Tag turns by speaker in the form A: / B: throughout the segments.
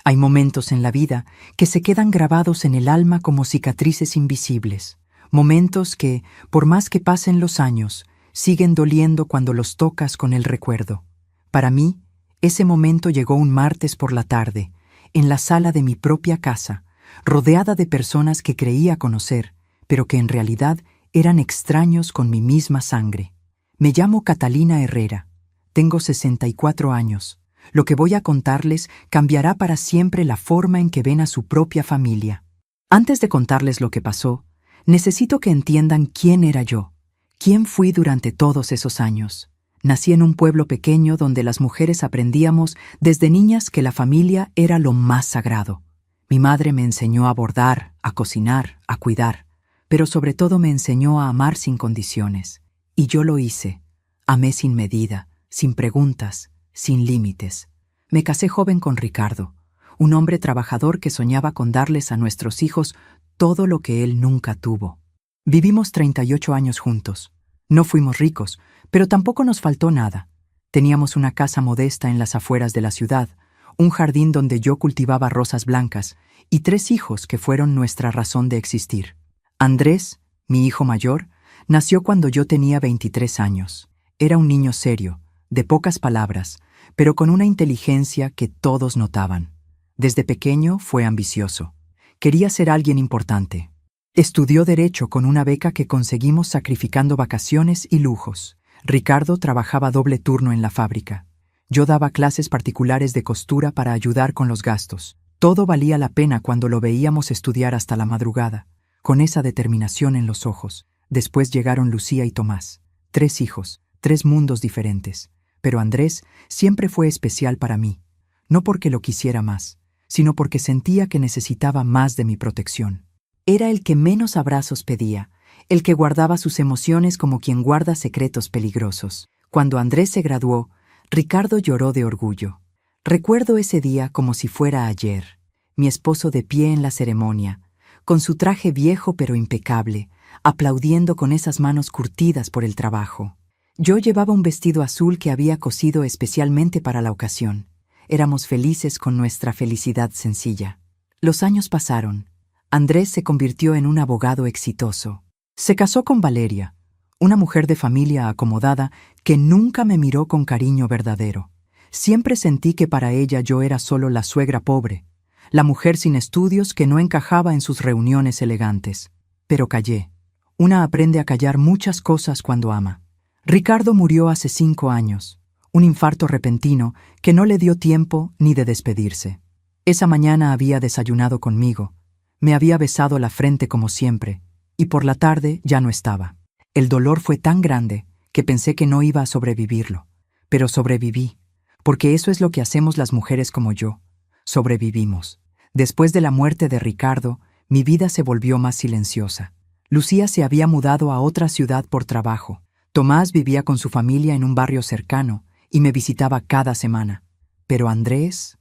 A: Hay momentos en la vida que se quedan grabados en el alma como cicatrices invisibles, momentos que, por más que pasen los años, siguen doliendo cuando los tocas con el recuerdo. Para mí, ese momento llegó un martes por la tarde, en la sala de mi propia casa, rodeada de personas que creía conocer, pero que en realidad eran extraños con mi misma sangre. Me llamo Catalina Herrera. Tengo 64 años. Lo que voy a contarles cambiará para siempre la forma en que ven a su propia familia. Antes de contarles lo que pasó, necesito que entiendan quién era yo, quién fui durante todos esos años. Nací en un pueblo pequeño donde las mujeres aprendíamos desde niñas que la familia era lo más sagrado. Mi madre me enseñó a bordar, a cocinar, a cuidar, pero sobre todo me enseñó a amar sin condiciones. Y yo lo hice. Amé sin medida, sin preguntas, sin límites. Me casé joven con Ricardo, un hombre trabajador que soñaba con darles a nuestros hijos todo lo que él nunca tuvo. Vivimos 38 años juntos. No fuimos ricos, pero tampoco nos faltó nada. Teníamos una casa modesta en las afueras de la ciudad, un jardín donde yo cultivaba rosas blancas y 3 hijos que fueron nuestra razón de existir. Andrés, mi hijo mayor, nació cuando yo tenía 23 años. Era un niño serio, de pocas palabras, pero con una inteligencia que todos notaban. Desde pequeño fue ambicioso. Quería ser alguien importante. Estudió Derecho con una beca que conseguimos sacrificando vacaciones y lujos. Ricardo trabajaba doble turno en la fábrica. Yo daba clases particulares de costura para ayudar con los gastos. Todo valía la pena cuando lo veíamos estudiar hasta la madrugada, con esa determinación en los ojos. Después llegaron Lucía y Tomás. 3 hijos, 3 mundos diferentes. Pero Andrés siempre fue especial para mí, no porque lo quisiera más, sino porque sentía que necesitaba más de mi protección. Era el que menos abrazos pedía, el que guardaba sus emociones como quien guarda secretos peligrosos. Cuando Andrés se graduó, Ricardo lloró de orgullo. Recuerdo ese día como si fuera ayer, mi esposo de pie en la ceremonia, con su traje viejo pero impecable, aplaudiendo con esas manos curtidas por el trabajo. Yo llevaba un vestido azul que había cosido especialmente para la ocasión. Éramos felices con nuestra felicidad sencilla. Los años pasaron. Andrés se convirtió en un abogado exitoso. Se casó con Valeria, una mujer de familia acomodada que nunca me miró con cariño verdadero. Siempre sentí que para ella yo era solo la suegra pobre, la mujer sin estudios que no encajaba en sus reuniones elegantes. Pero callé. Una aprende a callar muchas cosas cuando ama. Ricardo murió hace 5 años, un infarto repentino que no le dio tiempo ni de despedirse. Esa mañana había desayunado conmigo, me había besado la frente como siempre, y por la tarde ya no estaba. El dolor fue tan grande que pensé que no iba a sobrevivirlo, pero sobreviví, porque eso es lo que hacemos las mujeres como yo, sobrevivimos. Después de la muerte de Ricardo, mi vida se volvió más silenciosa. Lucía se había mudado a otra ciudad por trabajo. Tomás vivía con su familia en un barrio cercano y me visitaba cada semana. Pero Andrés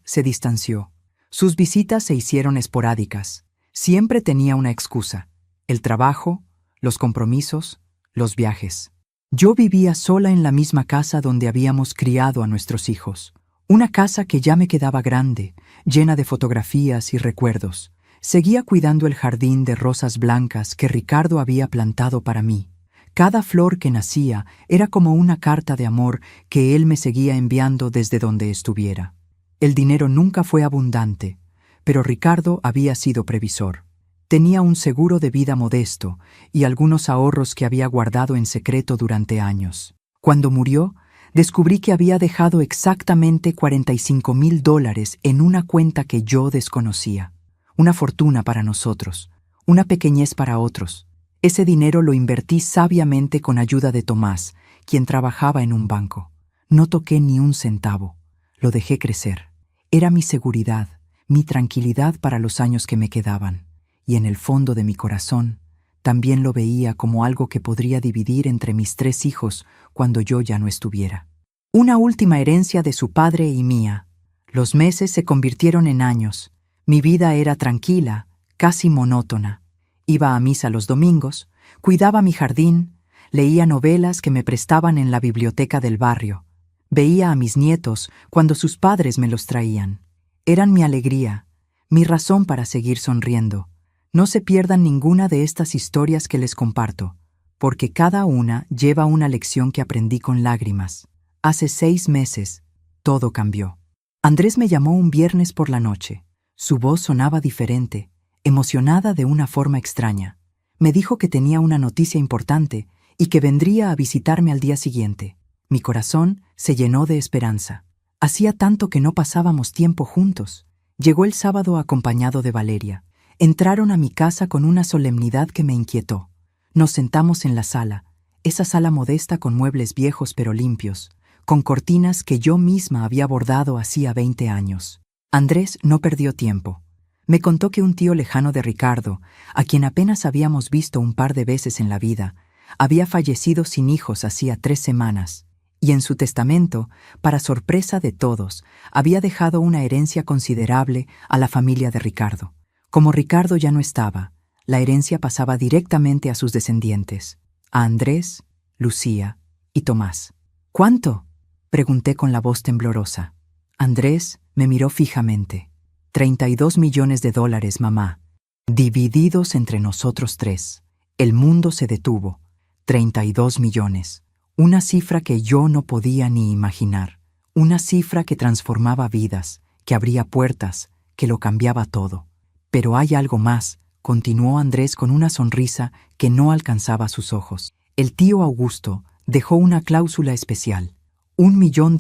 A: se distanció. Sus visitas se hicieron esporádicas. Siempre tenía una excusa: el trabajo, los compromisos, los viajes. Yo vivía sola en la misma casa donde habíamos criado a nuestros hijos. Una casa que ya me quedaba grande, llena de fotografías y recuerdos. Seguía cuidando el jardín de rosas blancas que Ricardo había plantado para mí. Cada flor que nacía era como una carta de amor que él me seguía enviando desde donde estuviera. El dinero nunca fue abundante, pero Ricardo había sido previsor. Tenía un seguro de vida modesto y algunos ahorros que había guardado en secreto durante años. Cuando murió, descubrí que había dejado exactamente $45,000 en una cuenta que yo desconocía. Una fortuna para nosotros, una pequeñez para otros. Ese dinero lo invertí sabiamente con ayuda de Tomás, quien trabajaba en un banco. No toqué ni un centavo. Lo dejé crecer. Era mi seguridad, mi tranquilidad para los años que me quedaban. Y en el fondo de mi corazón, también lo veía como algo que podría dividir entre mis 3 hijos cuando yo ya no estuviera. Una última herencia de su padre y mía. Los meses se convirtieron en años. Mi vida era tranquila, casi monótona. Iba a misa los domingos, cuidaba mi jardín, leía novelas que me prestaban en la biblioteca del barrio. Veía a mis nietos cuando sus padres me los traían. Eran mi alegría, mi razón para seguir sonriendo. No se pierdan ninguna de estas historias que les comparto, porque cada una lleva una lección que aprendí con lágrimas. Hace 6 meses, todo cambió. Andrés me llamó un viernes por la noche. Su voz sonaba diferente, emocionada de una forma extraña. Me dijo que tenía una noticia importante y que vendría a visitarme al día siguiente. Mi corazón se llenó de esperanza. Hacía tanto que no pasábamos tiempo juntos. Llegó el sábado acompañado de Valeria. Entraron a mi casa con una solemnidad que me inquietó. Nos sentamos en la sala, esa sala modesta con muebles viejos pero limpios, con cortinas que yo misma había bordado hacía 20 años. Andrés no perdió tiempo. Me contó que un tío lejano de Ricardo, a quien apenas habíamos visto un par de veces en la vida, había fallecido sin hijos hacía 3 semanas, y en su testamento, para sorpresa de todos, había dejado una herencia considerable a la familia de Ricardo. Como Ricardo ya no estaba, la herencia pasaba directamente a sus descendientes, a Andrés, Lucía y Tomás. ¿Cuánto?, pregunté con la voz temblorosa. Andrés me miró fijamente. 32 millones de dólares, mamá, divididos entre nosotros 3. El mundo se detuvo. 32 millones. Una cifra que yo no podía ni imaginar. Una cifra que transformaba vidas, que abría puertas, que lo cambiaba todo. Pero hay algo más, continuó Andrés con una sonrisa que no alcanzaba sus ojos. El tío Augusto dejó una cláusula especial, $1 millón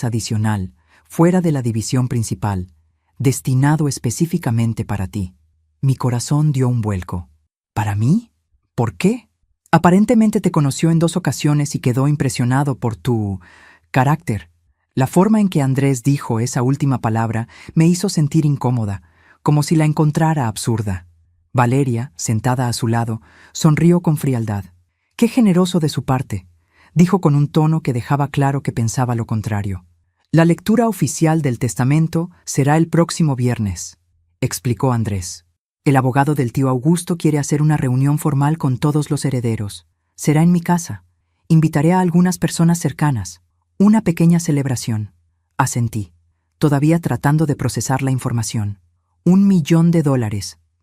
A: adicional, fuera de la división principal, destinado específicamente para ti. Mi corazón dio un vuelco. ¿Para mí? ¿Por qué? Aparentemente te conoció en 2 ocasiones y quedó impresionado por tu carácter. La forma en que Andrés dijo esa última palabra me hizo sentir incómoda, como si la encontrara absurda. Valeria, sentada a su lado, sonrió con frialdad. «Qué generoso de su parte», dijo con un tono que dejaba claro que pensaba lo contrario. «La lectura oficial del testamento será el próximo viernes», explicó Andrés. «El abogado del tío Augusto quiere hacer una reunión formal con todos los herederos. Será en mi casa. Invitaré a algunas personas cercanas. Una pequeña celebración». Asentí, todavía tratando de procesar la información. $1 millón,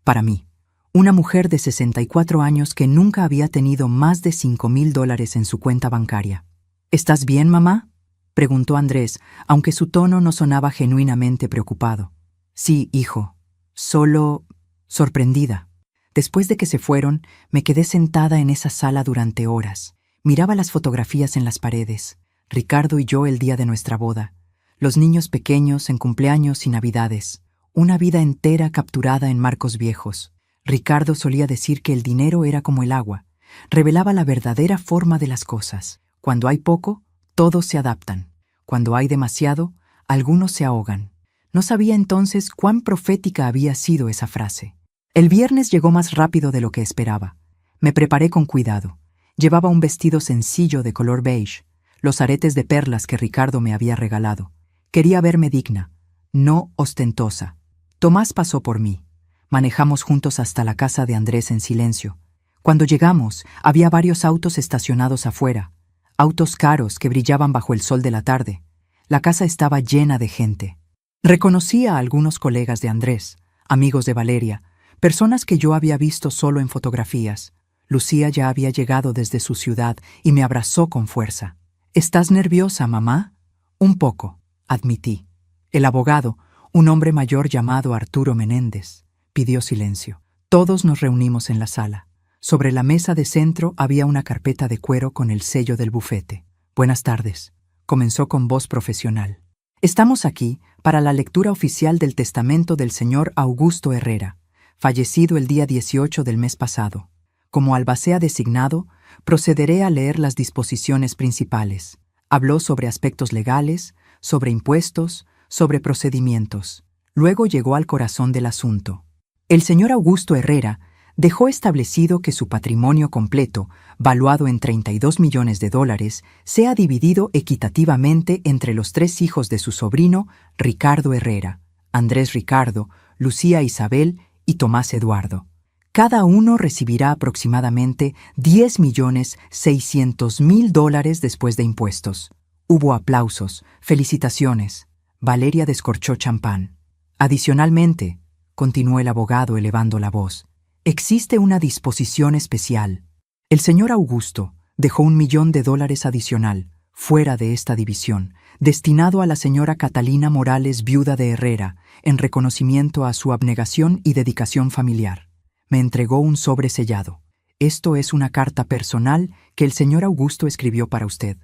A: para mí. Una mujer de 64 años que nunca había tenido más de $5,000 en su cuenta bancaria. «¿Estás bien, mamá?», preguntó Andrés, aunque su tono no sonaba genuinamente preocupado. «Sí, hijo. Solo sorprendida». Después de que se fueron, me quedé sentada en esa sala durante horas. Miraba las fotografías en las paredes. Ricardo y yo el día de nuestra boda. Los niños pequeños en cumpleaños y navidades. Una vida entera capturada en marcos viejos. Ricardo solía decir que el dinero era como el agua. Revelaba la verdadera forma de las cosas. Cuando hay poco, todos se adaptan. Cuando hay demasiado, algunos se ahogan. No sabía entonces cuán profética había sido esa frase. El viernes llegó más rápido de lo que esperaba. Me preparé con cuidado. Llevaba un vestido sencillo de color beige, los aretes de perlas que Ricardo me había regalado. Quería verme digna, no ostentosa. Tomás pasó por mí. Manejamos juntos hasta la casa de Andrés en silencio. Cuando llegamos, había varios autos estacionados afuera, autos caros que brillaban bajo el sol de la tarde. La casa estaba llena de gente. Reconocí a algunos colegas de Andrés, amigos de Valeria, personas que yo había visto solo en fotografías. Lucía ya había llegado desde su ciudad y me abrazó con fuerza. «¿Estás nerviosa, mamá?» «Un poco», admití. El abogado, un hombre mayor llamado Arturo Menéndez, pidió silencio. Todos nos reunimos en la sala. Sobre la mesa de centro había una carpeta de cuero con el sello del bufete. «Buenas tardes», comenzó con voz profesional. «Estamos aquí para la lectura oficial del testamento del señor Augusto Herrera, fallecido el día 18 del mes pasado. Como albacea designado, procederé a leer las disposiciones principales». Habló sobre aspectos legales, sobre impuestos, sobre procedimientos. Luego llegó al corazón del asunto. El señor Augusto Herrera dejó establecido que su patrimonio completo, valuado en $32 millones, sea dividido equitativamente entre los 3 hijos de su sobrino Ricardo Herrera, Andrés Ricardo, Lucía Isabel y Tomás Eduardo. Cada uno recibirá aproximadamente $10,600,000 después de impuestos. Hubo aplausos, felicitaciones. Valeria descorchó champán. Adicionalmente, continuó el abogado elevando la voz, existe una disposición especial. El señor Augusto dejó $1.000.000 adicional, fuera de esta división, destinado a la señora Catalina Morales, viuda de Herrera, en reconocimiento a su abnegación y dedicación familiar. Me entregó un sobre sellado. Esto es una carta personal que el señor Augusto escribió para usted.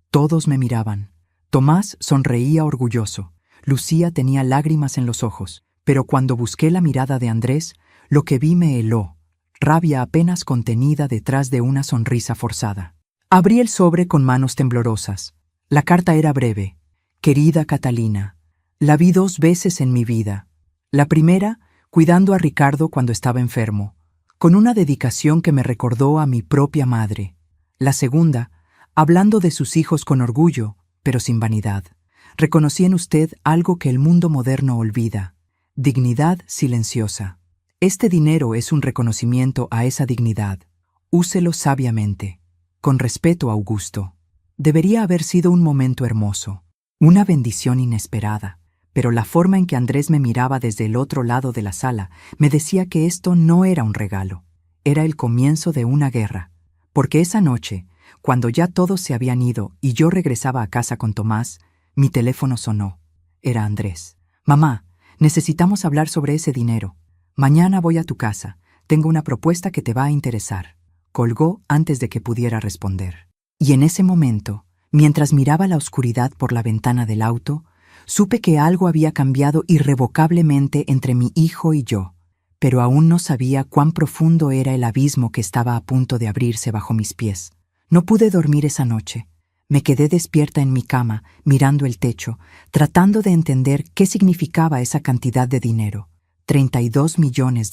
A: Todos me miraban. Tomás sonreía orgulloso. Lucía tenía lágrimas en los ojos, pero cuando busqué la mirada de Andrés, lo que vi me heló, rabia apenas contenida detrás de una sonrisa forzada. Abrí el sobre con manos temblorosas. La carta era breve. Querida Catalina, la vi 2 veces en mi vida. La primera, cuidando a Ricardo cuando estaba enfermo, con una dedicación que me recordó a mi propia madre. La segunda, hablando de sus hijos con orgullo, pero sin vanidad. Reconocí en usted algo que el mundo moderno olvida: dignidad silenciosa. Este dinero es un reconocimiento a esa dignidad. Úselo sabiamente. Con respeto, Augusto. Debería haber sido un momento hermoso, una bendición inesperada, pero la forma en que Andrés me miraba desde el otro lado de la sala me decía que esto no era un regalo, era el comienzo de una guerra, porque esa noche, cuando ya todos se habían ido y yo regresaba a casa con Tomás, mi teléfono sonó. Era Andrés. Mamá, necesitamos hablar sobre ese dinero. Mañana voy a tu casa. Tengo una propuesta que te va a interesar. Colgó antes de que pudiera responder. Y en ese momento, mientras miraba la oscuridad por la ventana del auto, supe que algo había cambiado irrevocablemente entre mi hijo y yo, pero aún no sabía cuán profundo era el abismo que estaba a punto de abrirse bajo mis pies. No pude dormir esa noche. Me quedé despierta en mi cama, mirando el techo, tratando de entender qué significaba esa cantidad de dinero. $32 millones.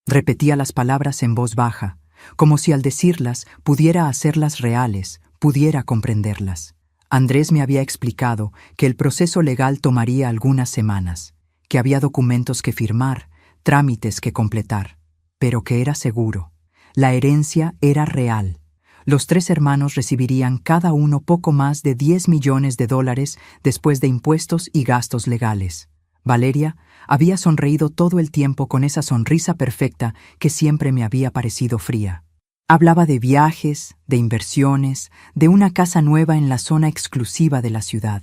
A: Repetía las palabras en voz baja, como si al decirlas pudiera hacerlas reales, pudiera comprenderlas. Andrés me había explicado que el proceso legal tomaría algunas semanas, que había documentos que firmar, trámites que completar, pero que era seguro. La herencia era real. Los 3 hermanos recibirían cada uno poco más de $10 millones después de impuestos y gastos legales. Valeria había sonreído todo el tiempo con esa sonrisa perfecta que siempre me había parecido fría. Hablaba de viajes, de inversiones, de una casa nueva en la zona exclusiva de la ciudad.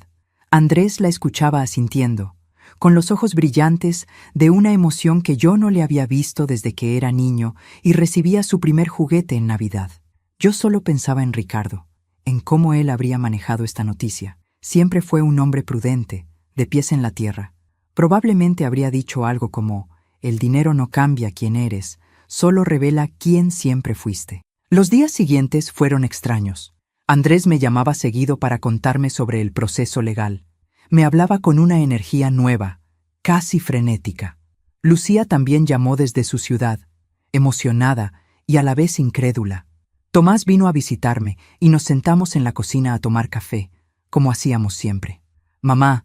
A: Andrés la escuchaba asintiendo, con los ojos brillantes de una emoción que yo no le había visto desde que era niño y recibía su primer juguete en Navidad. Yo solo pensaba en Ricardo, en cómo él habría manejado esta noticia. Siempre fue un hombre prudente, de pies en la tierra. Probablemente habría dicho algo como: el dinero no cambia quién eres, solo revela quién siempre fuiste. Los días siguientes fueron extraños. Andrés me llamaba seguido para contarme sobre el proceso legal. Me hablaba con una energía nueva, casi frenética. Lucía también llamó desde su ciudad, emocionada y a la vez incrédula. Tomás vino a visitarme y nos sentamos en la cocina a tomar café, como hacíamos siempre. Mamá,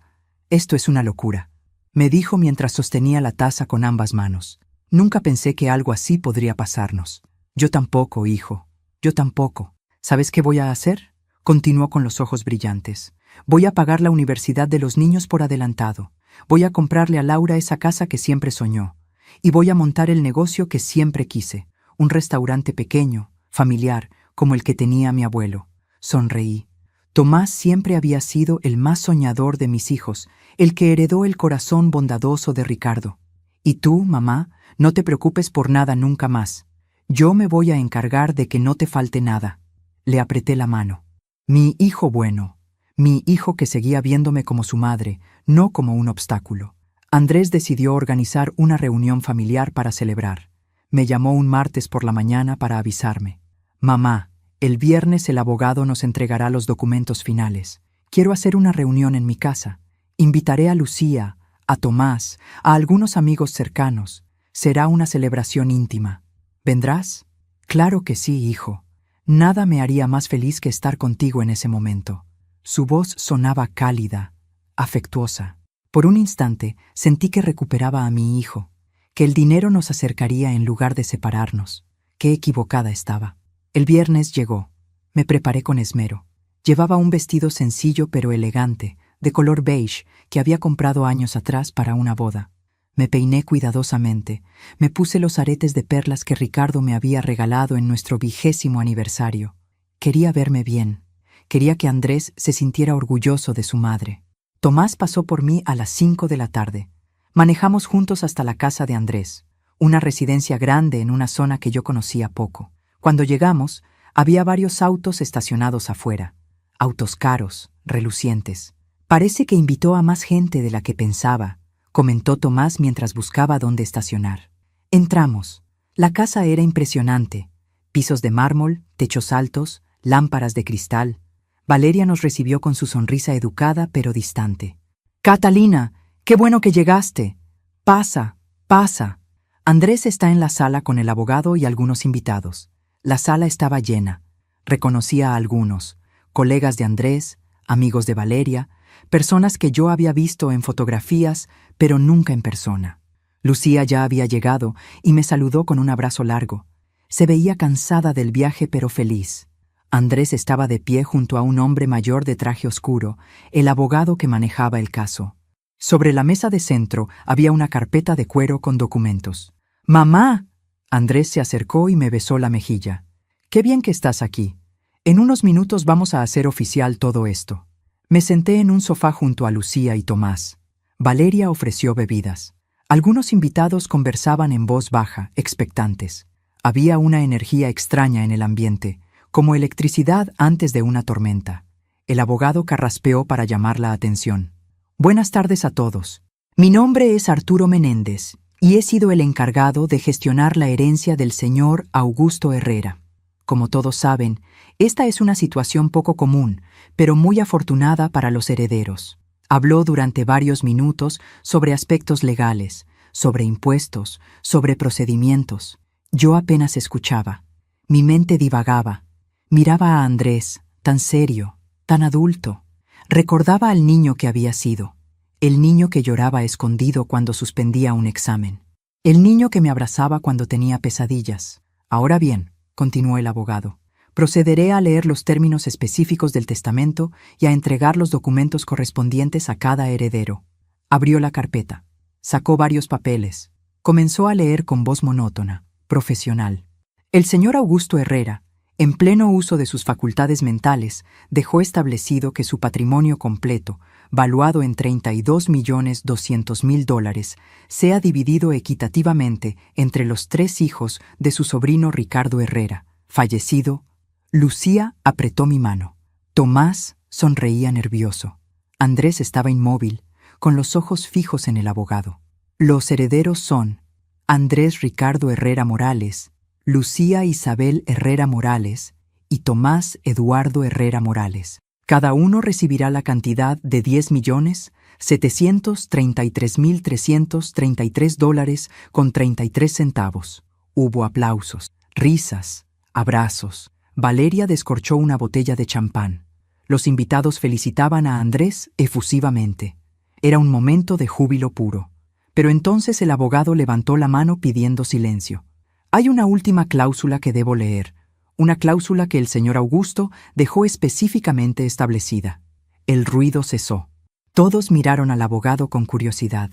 A: esto es una locura, me dijo mientras sostenía la taza con ambas manos. Nunca pensé que algo así podría pasarnos. Yo tampoco, hijo, yo tampoco. ¿Sabes qué voy a hacer? Continuó con los ojos brillantes. Voy a pagar la universidad de los niños por adelantado. Voy a comprarle a Laura esa casa que siempre soñó. Y voy a montar el negocio que siempre quise, un restaurante pequeño, familiar, como el que tenía mi abuelo. Sonreí. Tomás siempre había sido el más soñador de mis hijos, el que heredó el corazón bondadoso de Ricardo. Y tú, mamá, no te preocupes por nada nunca más. Yo me voy a encargar de que no te falte nada. Le apreté la mano. Mi hijo bueno, mi hijo que seguía viéndome como su madre, no como un obstáculo. Andrés decidió organizar una reunión familiar para celebrar. Me llamó un martes por la mañana para avisarme. Mamá, el viernes el abogado nos entregará los documentos finales. Quiero hacer una reunión en mi casa. Invitaré a Lucía, a Tomás, a algunos amigos cercanos. Será una celebración íntima. ¿Vendrás? Claro que sí, hijo. Nada me haría más feliz que estar contigo en ese momento. Su voz sonaba cálida, afectuosa. Por un instante sentí que recuperaba a mi hijo, que el dinero nos acercaría en lugar de separarnos. Qué equivocada estaba. El viernes llegó. Me preparé con esmero. Llevaba un vestido sencillo pero elegante, de color beige, que había comprado años atrás para una boda. Me peiné cuidadosamente, me puse los aretes de perlas que Ricardo me había regalado en nuestro 20º aniversario. Quería verme bien, quería que Andrés se sintiera orgulloso de su madre. Tomás pasó por mí a las 5 de la tarde. Manejamos juntos hasta la casa de Andrés, una residencia grande en una zona que yo conocía poco. Cuando llegamos, había varios autos estacionados afuera, autos caros, relucientes. Parece que invitó a más gente de la que pensaba, comentó Tomás mientras buscaba dónde estacionar. Entramos. La casa era impresionante. Pisos de mármol, techos altos, lámparas de cristal. Valeria nos recibió con su sonrisa educada pero distante. «Catalina, qué bueno que llegaste. Pasa, pasa». Andrés está en la sala con el abogado y algunos invitados. La sala estaba llena. Reconocía a algunos, colegas de Andrés, amigos de Valeria, personas que yo había visto en fotografías, pero nunca en persona. Lucía ya había llegado y me saludó con un abrazo largo. Se veía cansada del viaje pero feliz. Andrés estaba de pie junto a un hombre mayor de traje oscuro, el abogado que manejaba el caso. Sobre la mesa de centro había una carpeta de cuero con documentos. «¡Mamá!». Andrés se acercó y me besó la mejilla. «Qué bien que estás aquí. En unos minutos vamos a hacer oficial todo esto». Me senté en un sofá junto a Lucía y Tomás. Valeria ofreció bebidas. Algunos invitados conversaban en voz baja, expectantes. Había una energía extraña en el ambiente, como electricidad antes de una tormenta. El abogado carraspeó para llamar la atención. «Buenas tardes a todos. Mi nombre es Arturo Menéndez y he sido el encargado de gestionar la herencia del señor Augusto Herrera. Como todos saben, esta es una situación poco común, pero muy afortunada para los herederos». Habló durante varios minutos sobre aspectos legales, sobre impuestos, sobre procedimientos. Yo apenas escuchaba. Mi mente divagaba. Miraba a Andrés, tan serio, tan adulto. Recordaba al niño que había sido, el niño que lloraba escondido cuando suspendía un examen, el niño que me abrazaba cuando tenía pesadillas. «Ahora bien», continuó el abogado, «procederé a leer los términos específicos del testamento y a entregar los documentos correspondientes a cada heredero». Abrió la carpeta, sacó varios papeles, comenzó a leer con voz monótona, profesional. El señor Augusto Herrera, en pleno uso de sus facultades mentales, dejó establecido que su patrimonio completo, valuado en $32.200.000, sea dividido equitativamente entre los 3 hijos de su sobrino Ricardo Herrera, fallecido. Lucía apretó mi mano. Tomás sonreía nervioso. Andrés estaba inmóvil, con los ojos fijos en el abogado. Los herederos son Andrés Ricardo Herrera Morales, Lucía Isabel Herrera Morales y Tomás Eduardo Herrera Morales. Cada uno recibirá la cantidad de $10.733.333 Hubo aplausos, risas, abrazos. Valeria descorchó una botella de champán. Los invitados felicitaban a Andrés efusivamente. Era un momento de júbilo puro. Pero entonces el abogado levantó la mano pidiendo silencio. «Hay una última cláusula que debo leer, una cláusula que el señor Augusto dejó específicamente establecida». El ruido cesó. Todos miraron al abogado con curiosidad,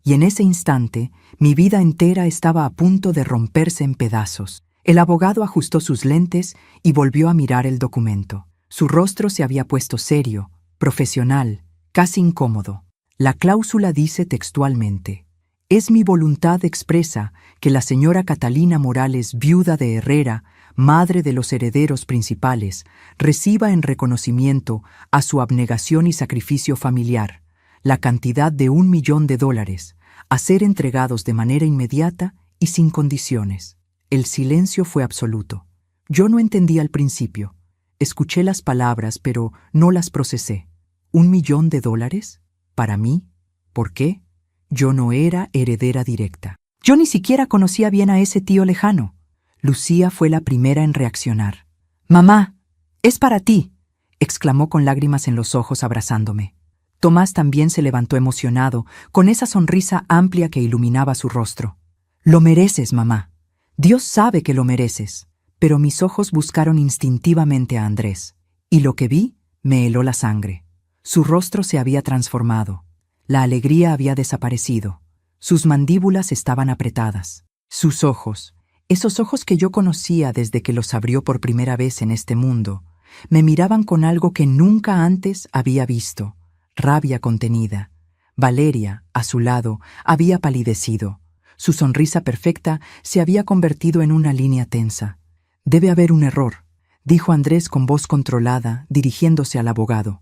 A: y en ese instante mi vida entera estaba a punto de romperse en pedazos. El abogado ajustó sus lentes y volvió a mirar el documento. Su rostro se había puesto serio, profesional, casi incómodo. La cláusula dice textualmente: «Es mi voluntad expresa que la señora Catalina Morales, viuda de Herrera, madre de los herederos principales, reciba en reconocimiento a su abnegación y sacrificio familiar la cantidad de $1.000.000, a ser entregados de manera inmediata y sin condiciones». El silencio fue absoluto. Yo no entendí al principio. Escuché las palabras, pero no las procesé. $1.000.000? ¿Para mí? ¿Por qué? Yo no era heredera directa. Yo ni siquiera conocía bien a ese tío lejano. Lucía fue la primera en reaccionar. «Mamá, es para ti», exclamó con lágrimas en los ojos abrazándome. Tomás también se levantó emocionado, con esa sonrisa amplia que iluminaba su rostro. «Lo mereces, mamá. Dios sabe que lo mereces». Pero mis ojos buscaron instintivamente a Andrés, y lo que vi me heló la sangre. Su rostro se había transformado. La alegría había desaparecido. Sus mandíbulas estaban apretadas. Sus ojos, esos ojos que yo conocía desde que los abrió por primera vez en este mundo, me miraban con algo que nunca antes había visto: rabia contenida. Valeria, a su lado, había palidecido. Su sonrisa perfecta se había convertido en una línea tensa. «Debe haber un error», dijo Andrés con voz controlada, dirigiéndose al abogado.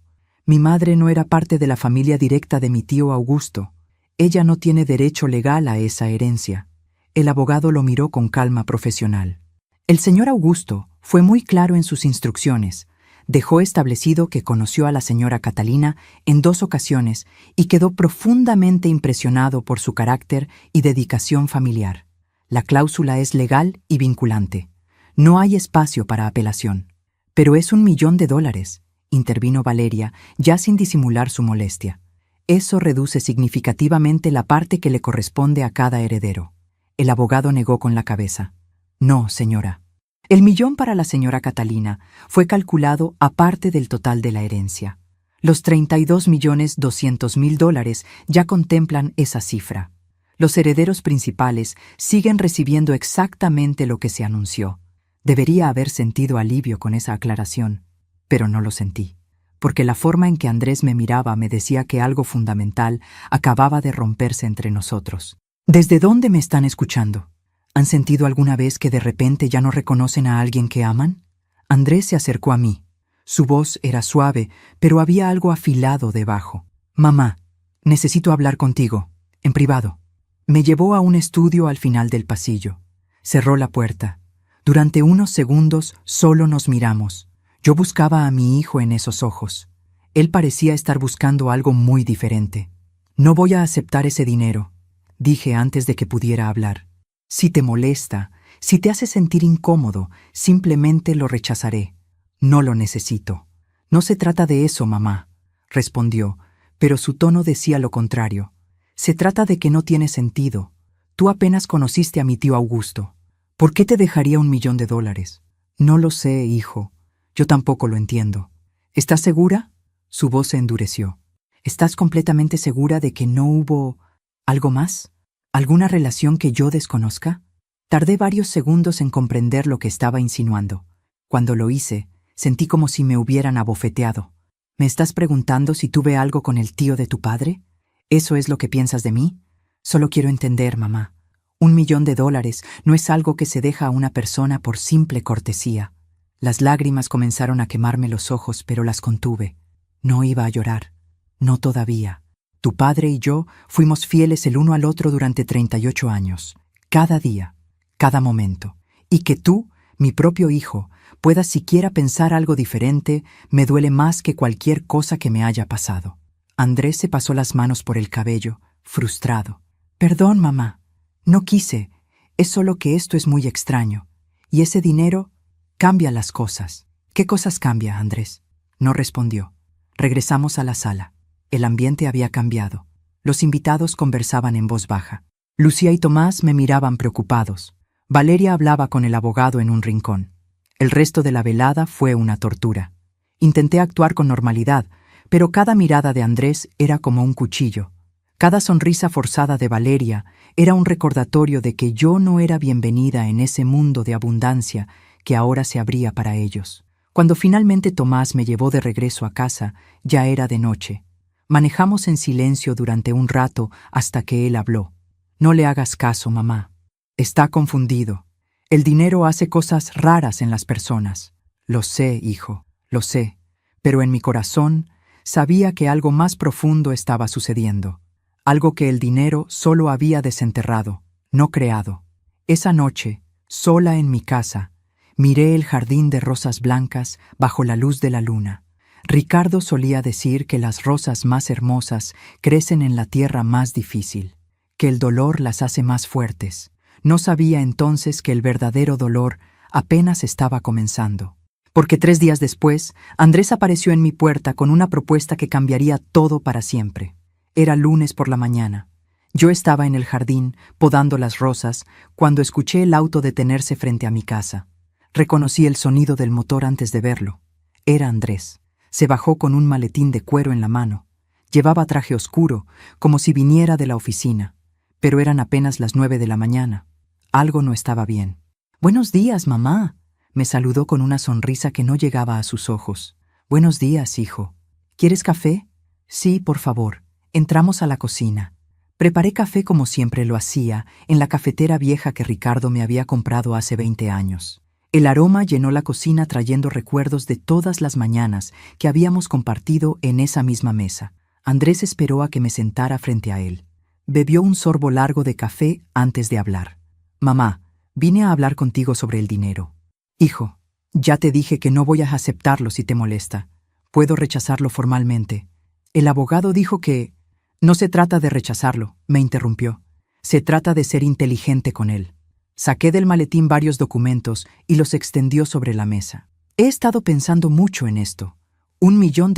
A: «Mi madre no era parte de la familia directa de mi tío Augusto. Ella no tiene derecho legal a esa herencia». El abogado lo miró con calma profesional. El señor Augusto fue muy claro en sus instrucciones. Dejó establecido que conoció a la señora Catalina en 2 ocasiones y quedó profundamente impresionado por su carácter y dedicación familiar. La cláusula es legal y vinculante. No hay espacio para apelación. «Pero es $1.000.000, intervino Valeria, ya sin disimular su molestia. «Eso reduce significativamente la parte que le corresponde a cada heredero». El abogado negó con la cabeza. «No, señora. El millón para la señora Catalina fue calculado aparte del total de la herencia. Los $32.200.000 ya contemplan esa cifra. Los herederos principales siguen recibiendo exactamente lo que se anunció». Debería haber sentido alivio con esa aclaración, pero no lo sentí, porque la forma en que Andrés me miraba me decía que algo fundamental acababa de romperse entre nosotros. «¿Desde dónde me están escuchando? ¿Han sentido alguna vez que de repente ya no reconocen a alguien que aman?» Andrés se acercó a mí. Su voz era suave, pero había algo afilado debajo. «Mamá, necesito hablar contigo, en privado». Me llevó a un estudio al final del pasillo. Cerró la puerta. Durante unos segundos solo nos miramos. Yo buscaba a mi hijo en esos ojos. Él parecía estar buscando algo muy diferente. «No voy a aceptar ese dinero», dije antes de que pudiera hablar. «Si te molesta, si te hace sentir incómodo, simplemente lo rechazaré. No lo necesito». «No se trata de eso, mamá», respondió, pero su tono decía lo contrario. «Se trata de que no tiene sentido. Tú apenas conociste a mi tío Augusto. ¿Por qué te dejaría $1.000.000? «No lo sé, hijo. Yo tampoco lo entiendo». «¿Estás segura?» Su voz se endureció. «¿Estás completamente segura de que no hubo algo más? ¿Alguna relación que yo desconozca?» Tardé varios segundos en comprender lo que estaba insinuando. Cuando lo hice, sentí como si me hubieran abofeteado. «¿Me estás preguntando si tuve algo con el tío de tu padre? ¿Eso es lo que piensas de mí? Solo quiero entender, mamá. $1.000.000 no es algo que se deja a una persona por simple cortesía». Las lágrimas comenzaron a quemarme los ojos, pero las contuve. No iba a llorar. No todavía. Tu padre y yo fuimos fieles el uno al otro durante 38 años. Cada día, cada momento. Y que tú, mi propio hijo, puedas siquiera pensar algo diferente, me duele más que cualquier cosa que me haya pasado. Andrés se pasó las manos por el cabello, frustrado. «Perdón, mamá. No quise. Es solo que esto es muy extraño. Y ese dinero cambia las cosas». «¿Qué cosas cambia, Andrés?». No respondió. Regresamos a la sala. El ambiente había cambiado. Los invitados conversaban en voz baja. Lucía y Tomás me miraban preocupados. Valeria hablaba con el abogado en un rincón. El resto de la velada fue una tortura. Intenté actuar con normalidad, pero cada mirada de Andrés era como un cuchillo. Cada sonrisa forzada de Valeria era un recordatorio de que yo no era bienvenida en ese mundo de abundancia que ahora se abría para ellos. Cuando finalmente Tomás me llevó de regreso a casa, ya era de noche. Manejamos en silencio durante un rato hasta que él habló. «No le hagas caso, mamá. Está confundido. El dinero hace cosas raras en las personas». «Lo sé, hijo, lo sé, pero en mi corazón sabía que algo más profundo estaba sucediendo. Algo que el dinero solo había desenterrado, no creado. Esa noche, sola en mi casa, miré el jardín de rosas blancas bajo la luz de la luna. Ricardo solía decir que las rosas más hermosas crecen en la tierra más difícil, que el dolor las hace más fuertes. No sabía entonces que el verdadero dolor apenas estaba comenzando. Porque 3 días después, Andrés apareció en mi puerta con una propuesta que cambiaría todo para siempre. Era lunes por la mañana. Yo estaba en el jardín, podando las rosas, cuando escuché el auto detenerse frente a mi casa. Reconocí el sonido del motor antes de verlo. Era Andrés. Se bajó con un maletín de cuero en la mano. Llevaba traje oscuro, como si viniera de la oficina, pero eran apenas las 9 de la mañana. Algo no estaba bien. «Buenos días, mamá», me saludó con una sonrisa que no llegaba a sus ojos. «Buenos días, hijo. ¿Quieres café?» «Sí, por favor». Entramos a la cocina. Preparé café como siempre lo hacía, en la cafetera vieja que Ricardo me había comprado hace 20 años. El aroma llenó la cocina trayendo recuerdos de todas las mañanas que habíamos compartido en esa misma mesa. Andrés esperó a que me sentara frente a él. Bebió un sorbo largo de café antes de hablar. «Mamá, vine a hablar contigo sobre el dinero». «Hijo, ya te dije que no voy a aceptarlo si te molesta. Puedo rechazarlo formalmente». El abogado dijo que... «No se trata de rechazarlo», me interrumpió. «Se trata de ser inteligente con él». Saqué del maletín varios documentos y los extendió sobre la mesa. «He estado pensando mucho en esto. $1 millón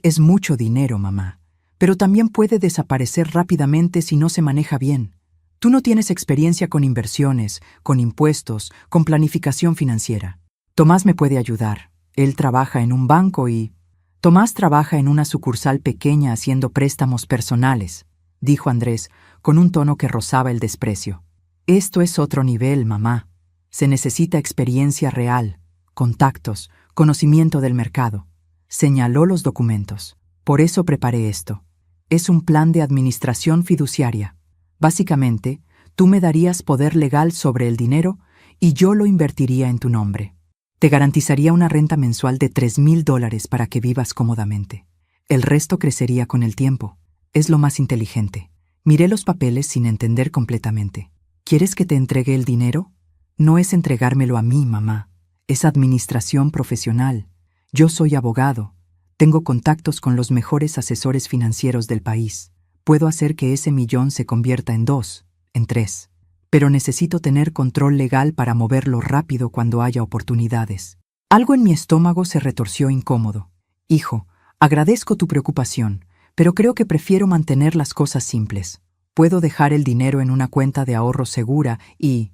A: es mucho dinero, mamá, pero también puede desaparecer rápidamente si no se maneja bien. Tú no tienes experiencia con inversiones, con impuestos, con planificación financiera. Tomás me puede ayudar. Él trabaja en un banco y... Tomás trabaja en una sucursal pequeña haciendo préstamos personales», dijo Andrés, con un tono que rozaba el desprecio. «Esto es otro nivel, mamá. Se necesita experiencia real, contactos, conocimiento del mercado». Señaló los documentos. «Por eso preparé esto. Es un plan de administración fiduciaria. Básicamente, tú me darías poder legal sobre el dinero y yo lo invertiría en tu nombre. Te garantizaría una renta mensual de $3,000 para que vivas cómodamente. El resto crecería con el tiempo. Es lo más inteligente». Miré los papeles sin entender completamente. «¿Quieres que te entregue el dinero?» «No es entregármelo a mí, mamá. Es administración profesional. Yo soy abogado. Tengo contactos con los mejores asesores financieros del país. Puedo hacer que ese millón se convierta en 2, en 3. Pero necesito tener control legal para moverlo rápido cuando haya oportunidades». Algo en mi estómago se retorció incómodo. «Hijo, agradezco tu preocupación, pero creo que prefiero mantener las cosas simples. Puedo dejar el dinero en una cuenta de ahorros segura y...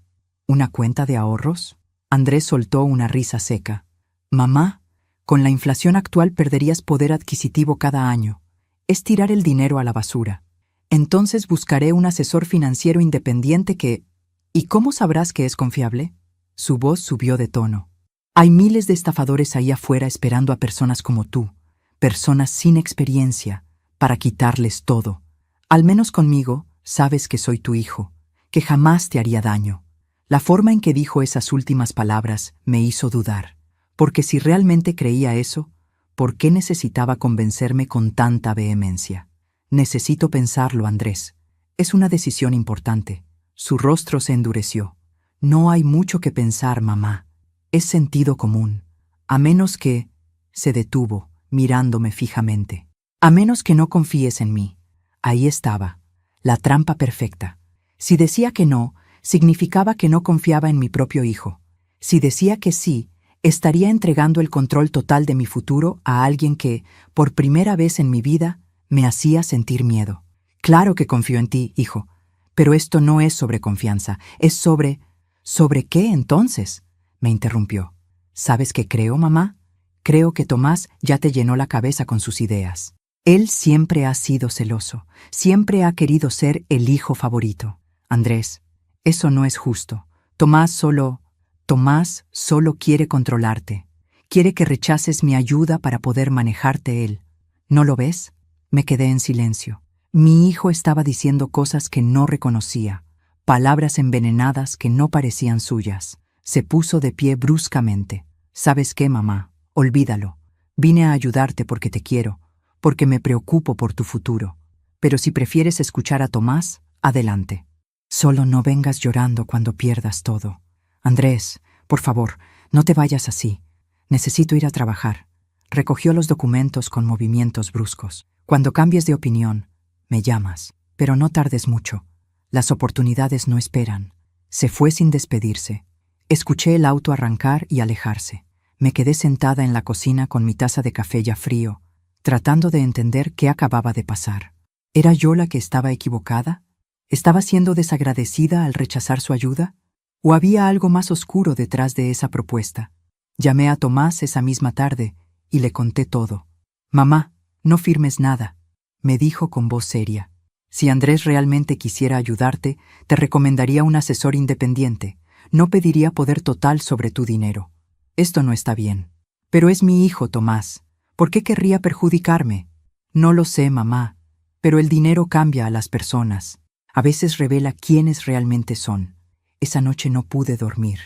A: ¿Una cuenta de ahorros?». Andrés soltó una risa seca. «Mamá, con la inflación actual perderías poder adquisitivo cada año. Es tirar el dinero a la basura. Entonces buscaré un asesor financiero independiente que... ¿Y cómo sabrás que es confiable?». Su voz subió de tono. «Hay miles de estafadores ahí afuera esperando a personas como tú, personas sin experiencia, para quitarles todo. Al menos conmigo, sabes que soy tu hijo, que jamás te haría daño». La forma en que dijo esas últimas palabras me hizo dudar, porque si realmente creía eso, ¿por qué necesitaba convencerme con tanta vehemencia? «Necesito pensarlo, Andrés. Es una decisión importante». Su rostro se endureció. «No hay mucho que pensar, mamá. Es sentido común. A menos que...» Se detuvo, mirándome fijamente. «A menos que no confíes en mí». Ahí estaba, la trampa perfecta. Si decía que no, significaba que no confiaba en mi propio hijo. Si decía que sí, estaría entregando el control total de mi futuro a alguien que, por primera vez en mi vida, me hacía sentir miedo. «Claro que confío en ti, hijo. Pero esto no es sobre confianza, es sobre... ¿Sobre qué, entonces?», me interrumpió. «¿Sabes qué creo, mamá? Creo que Tomás ya te llenó la cabeza con sus ideas. Él siempre ha sido celoso, siempre ha querido ser el hijo favorito. Andrés, eso no es justo. Tomás solo quiere controlarte. Quiere que rechaces mi ayuda para poder manejarte él. ¿No lo ves?». Me quedé en silencio. Mi hijo estaba diciendo cosas que no reconocía, palabras envenenadas que no parecían suyas. Se puso de pie bruscamente. «¿Sabes qué, mamá? Olvídalo. Vine a ayudarte porque te quiero, porque me preocupo por tu futuro. Pero si prefieres escuchar a Tomás, adelante. Solo no vengas llorando cuando pierdas todo. Andrés, por favor, no te vayas así. Necesito ir a trabajar». Recogió los documentos con movimientos bruscos. «Cuando cambies de opinión, me llamas, pero no tardes mucho. Las oportunidades no esperan». Se fue sin despedirse. Escuché el auto arrancar y alejarse. Me quedé sentada en la cocina con mi taza de café ya frío, tratando de entender qué acababa de pasar. ¿Era yo la que estaba equivocada? ¿Estaba siendo desagradecida al rechazar su ayuda? ¿O había algo más oscuro detrás de esa propuesta? Llamé a Tomás esa misma tarde y le conté todo. Mamá, no firmes nada, me dijo con voz seria. Si Andrés realmente quisiera ayudarte, te recomendaría un asesor independiente. No pediría poder total sobre tu dinero. Esto no está bien. Pero es mi hijo, Tomás. ¿Por qué querría perjudicarme? No lo sé, mamá, pero el dinero cambia a las personas. A veces revela quiénes realmente son. Esa noche no pude dormir.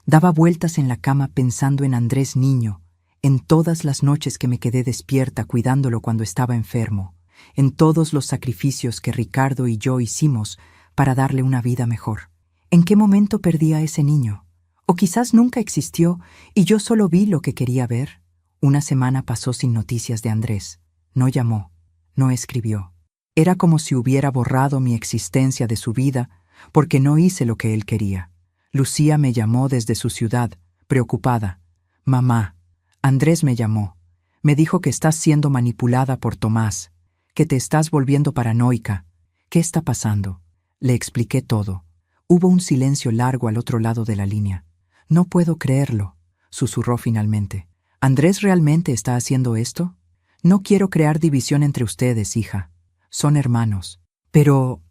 A: Daba vueltas en la cama pensando en Andrés niño, en todas las noches que me quedé despierta cuidándolo cuando estaba enfermo, en todos los sacrificios que Ricardo y yo hicimos para darle una vida mejor. ¿En qué momento perdí a ese niño? O quizás nunca existió y yo solo vi lo que quería ver. Una semana pasó sin noticias de Andrés. No llamó, no escribió. Era como si hubiera borrado mi existencia de su vida porque no hice lo que él quería. Lucía me llamó desde su ciudad, preocupada. Mamá, Andrés me llamó. Me dijo que estás siendo manipulada por Tomás, que te estás volviendo paranoica. ¿Qué está pasando? Le expliqué todo. Hubo un silencio largo al otro lado de la línea. No puedo creerlo, susurró finalmente. ¿Andrés realmente está haciendo esto? No quiero crear división entre ustedes, hija. Son hermanos. Pero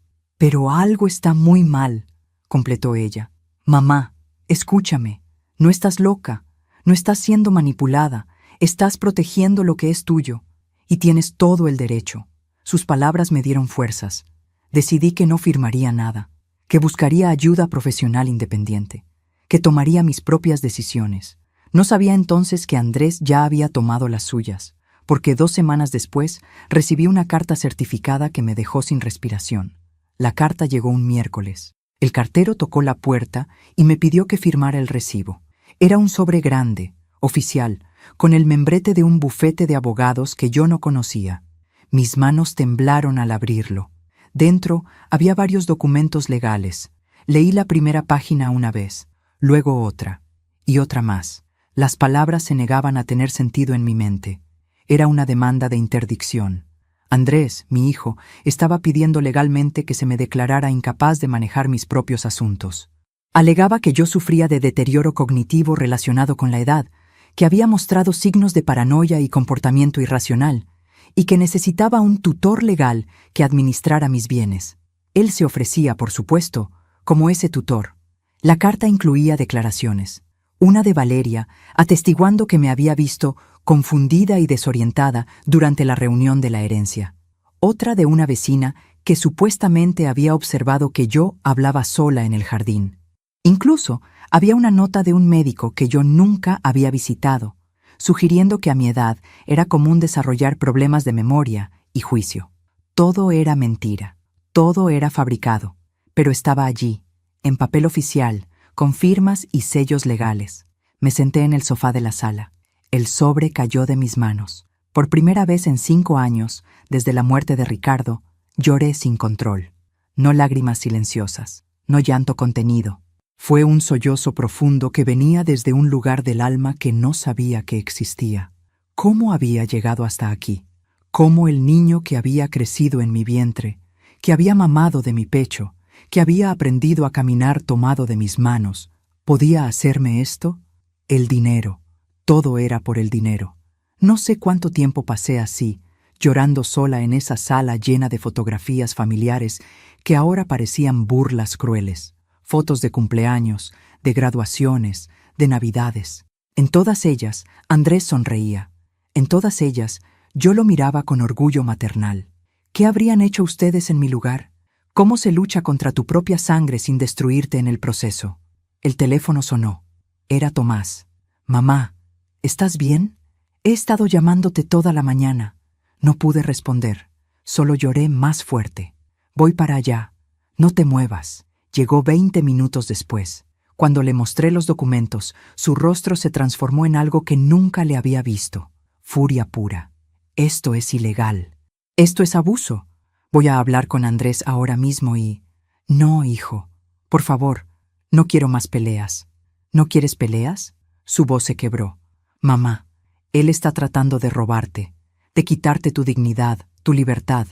A: algo está muy mal, completó ella. Mamá, escúchame. No estás loca. No estás siendo manipulada. Estás protegiendo lo que es tuyo. Y tienes todo el derecho. Sus palabras me dieron fuerzas. Decidí que no firmaría nada, que buscaría ayuda profesional independiente, que tomaría mis propias decisiones. No sabía entonces que Andrés ya había tomado las suyas, porque 2 semanas después recibí una carta certificada que me dejó sin respiración. La carta llegó un miércoles. El cartero tocó la puerta y me pidió que firmara el recibo. Era un sobre grande, oficial, con el membrete de un bufete de abogados que yo no conocía. Mis manos temblaron al abrirlo. Dentro había varios documentos legales. Leí la primera página una vez, luego otra, y otra más. Las palabras se negaban a tener sentido en mi mente. Era una demanda de interdicción. Andrés, mi hijo, estaba pidiendo legalmente que se me declarara incapaz de manejar mis propios asuntos. Alegaba que yo sufría de deterioro cognitivo relacionado con la edad, que había mostrado signos de paranoia y comportamiento irracional, y que necesitaba un tutor legal que administrara mis bienes. Él se ofrecía, por supuesto, como ese tutor. La carta incluía declaraciones. Una de Valeria, atestiguando que me había visto confundida y desorientada durante la reunión de la herencia. Otra de una vecina que supuestamente había observado que yo hablaba sola en el jardín. Incluso había una nota de un médico que yo nunca había visitado, sugiriendo que a mi edad era común desarrollar problemas de memoria y juicio. Todo era mentira, todo era fabricado, pero estaba allí, en papel oficial, con firmas y sellos legales. Me senté en el sofá de la sala. El sobre cayó de mis manos. Por primera vez en 5 años, desde la muerte de Ricardo, lloré sin control. No lágrimas silenciosas, no llanto contenido. Fue un sollozo profundo que venía desde un lugar del alma que no sabía que existía. ¿Cómo había llegado hasta aquí? ¿Cómo el niño que había crecido en mi vientre, que había mamado de mi pecho, que había aprendido a caminar tomado de mis manos, podía hacerme esto? El dinero. Todo era por el dinero. No sé cuánto tiempo pasé así, llorando sola en esa sala llena de fotografías familiares que ahora parecían burlas crueles. Fotos de cumpleaños, de graduaciones, de navidades. En todas ellas, Andrés sonreía. En todas ellas, yo lo miraba con orgullo maternal. ¿Qué habrían hecho ustedes en mi lugar? ¿Cómo se lucha contra tu propia sangre sin destruirte en el proceso? El teléfono sonó. Era Tomás. Mamá, ¿estás bien? He estado llamándote toda la mañana. No pude responder. Solo lloré más fuerte. Voy para allá. No te muevas. Llegó 20 minutos después. Cuando le mostré los documentos, su rostro se transformó en algo que nunca le había visto. Furia pura. Esto es ilegal. Esto es abuso. Voy a hablar con Andrés ahora mismo y... No, hijo. Por favor, no quiero más peleas. ¿No quieres peleas? Su voz se quebró. Mamá, él está tratando de robarte, de quitarte tu dignidad, tu libertad.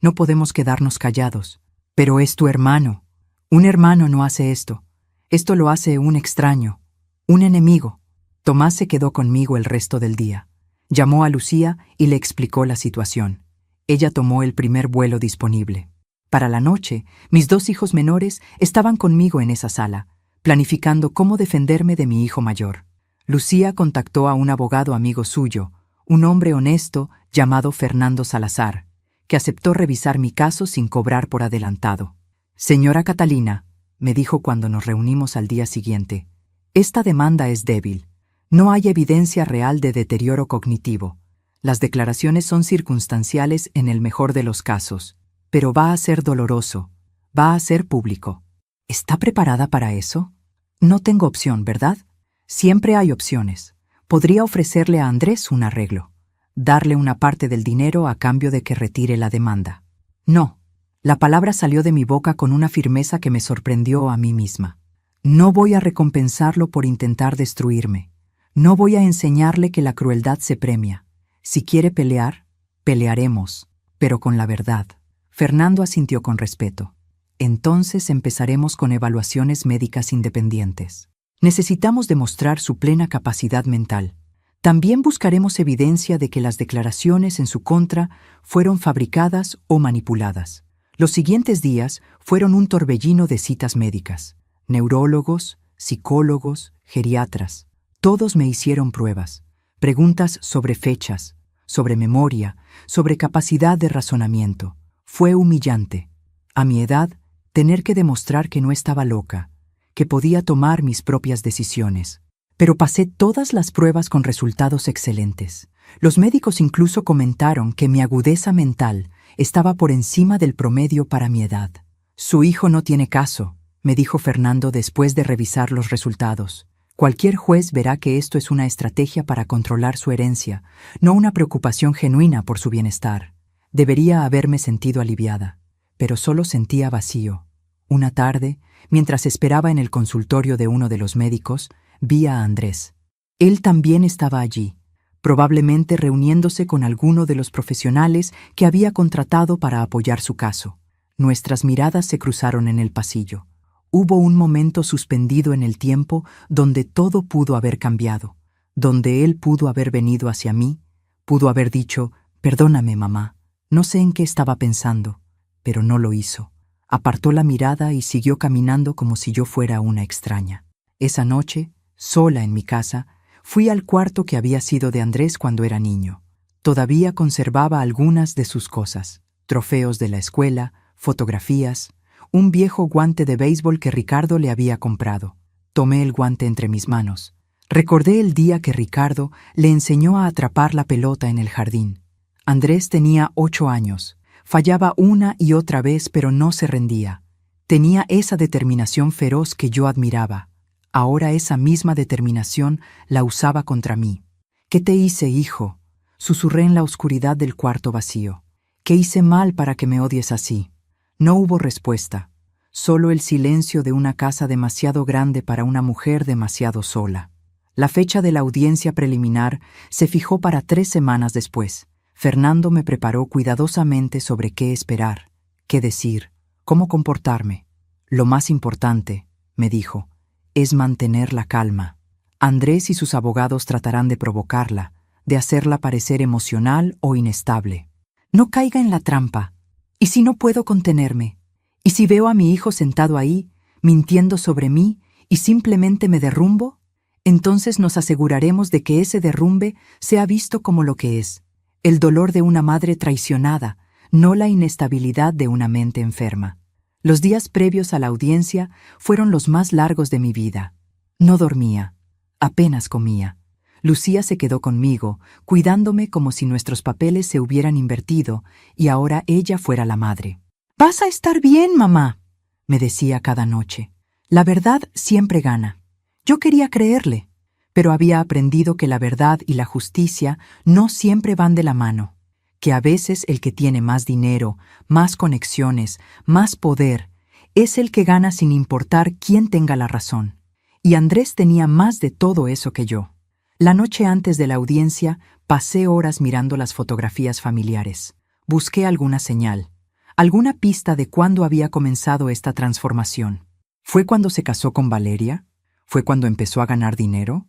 A: No podemos quedarnos callados. Pero es tu hermano. Un hermano no hace esto. Esto lo hace un extraño, un enemigo. Tomás se quedó conmigo el resto del día. Llamó a Lucía y le explicó la situación. Ella tomó el primer vuelo disponible. Para la noche, mis 2 hijos menores estaban conmigo en esa sala, planificando cómo defenderme de mi hijo mayor. Lucía contactó a un abogado amigo suyo, un hombre honesto llamado Fernando Salazar, que aceptó revisar mi caso sin cobrar por adelantado. «Señora Catalina», me dijo cuando nos reunimos al día siguiente, «esta demanda es débil. No hay evidencia real de deterioro cognitivo. Las declaraciones son circunstanciales en el mejor de los casos, pero va a ser doloroso, va a ser público. ¿Está preparada para eso? No tengo opción, ¿verdad? Siempre hay opciones. Podría ofrecerle a Andrés un arreglo, darle una parte del dinero a cambio de que retire la demanda. No. La palabra salió de mi boca con una firmeza que me sorprendió a mí misma. No voy a recompensarlo por intentar destruirme. No voy a enseñarle que la crueldad se premia. Si quiere pelear, pelearemos, pero con la verdad. Fernando asintió con respeto. Entonces empezaremos con evaluaciones médicas independientes. Necesitamos demostrar su plena capacidad mental. También buscaremos evidencia de que las declaraciones en su contra fueron fabricadas o manipuladas. Los siguientes días fueron un torbellino de citas médicas. Neurólogos, psicólogos, geriatras. Todos me hicieron pruebas, preguntas sobre fechas, sobre memoria, sobre capacidad de razonamiento. Fue humillante. A mi edad, tener que demostrar que no estaba loca, que podía tomar mis propias decisiones. Pero pasé todas las pruebas con resultados excelentes. Los médicos incluso comentaron que mi agudeza mental estaba por encima del promedio para mi edad. «Su hijo no tiene caso», me dijo Fernando después de revisar los resultados. «Cualquier juez verá que esto es una estrategia para controlar su herencia, no una preocupación genuina por su bienestar». Debería haberme sentido aliviada, pero solo sentía vacío. Una tarde, mientras esperaba en el consultorio de uno de los médicos, vi a Andrés. Él también estaba allí, probablemente reuniéndose con alguno de los profesionales que había contratado para apoyar su caso. Nuestras miradas se cruzaron en el pasillo. Hubo un momento suspendido en el tiempo donde todo pudo haber cambiado, donde él pudo haber venido hacia mí, pudo haber dicho, «Perdóname, mamá». No sé en qué estaba pensando, pero no lo hizo. Apartó la mirada y siguió caminando como si yo fuera una extraña. Esa noche, sola en mi casa, fui al cuarto que había sido de Andrés cuando era niño. Todavía conservaba algunas de sus cosas, trofeos de la escuela, fotografías, un viejo guante de béisbol que Ricardo le había comprado. Tomé el guante entre mis manos. Recordé el día que Ricardo le enseñó a atrapar la pelota en el jardín. Andrés tenía 8 años. Fallaba una y otra vez, pero no se rendía. Tenía esa determinación feroz que yo admiraba. Ahora esa misma determinación la usaba contra mí. «¿Qué te hice, hijo?», susurré en la oscuridad del cuarto vacío. «¿Qué hice mal para que me odies así?». No hubo respuesta, solo el silencio de una casa demasiado grande para una mujer demasiado sola. La fecha de la audiencia preliminar se fijó para 3 semanas después. Fernando me preparó cuidadosamente sobre qué esperar, qué decir, cómo comportarme. «Lo más importante», me dijo, «es mantener la calma. Andrés y sus abogados tratarán de provocarla, de hacerla parecer emocional o inestable. No caiga en la trampa. ¿Y si no puedo contenerme? ¿Y si veo a mi hijo sentado ahí, mintiendo sobre mí, y simplemente me derrumbo? Entonces nos aseguraremos de que ese derrumbe sea visto como lo que es. El dolor de una madre traicionada, no la inestabilidad de una mente enferma». Los días previos a la audiencia fueron los más largos de mi vida. No dormía, apenas comía. Lucía se quedó conmigo, cuidándome como si nuestros papeles se hubieran invertido y ahora ella fuera la madre. «Vas a estar bien, mamá», me decía cada noche. La verdad siempre gana. Yo quería creerle, pero había aprendido que la verdad y la justicia no siempre van de la mano, que a veces el que tiene más dinero, más conexiones, más poder, es el que gana sin importar quién tenga la razón. Y Andrés tenía más de todo eso que yo. La noche antes de la audiencia pasé horas mirando las fotografías familiares. Busqué alguna señal, alguna pista de cuándo había comenzado esta transformación. ¿Fue cuando se casó con Valeria? ¿Fue cuando empezó a ganar dinero?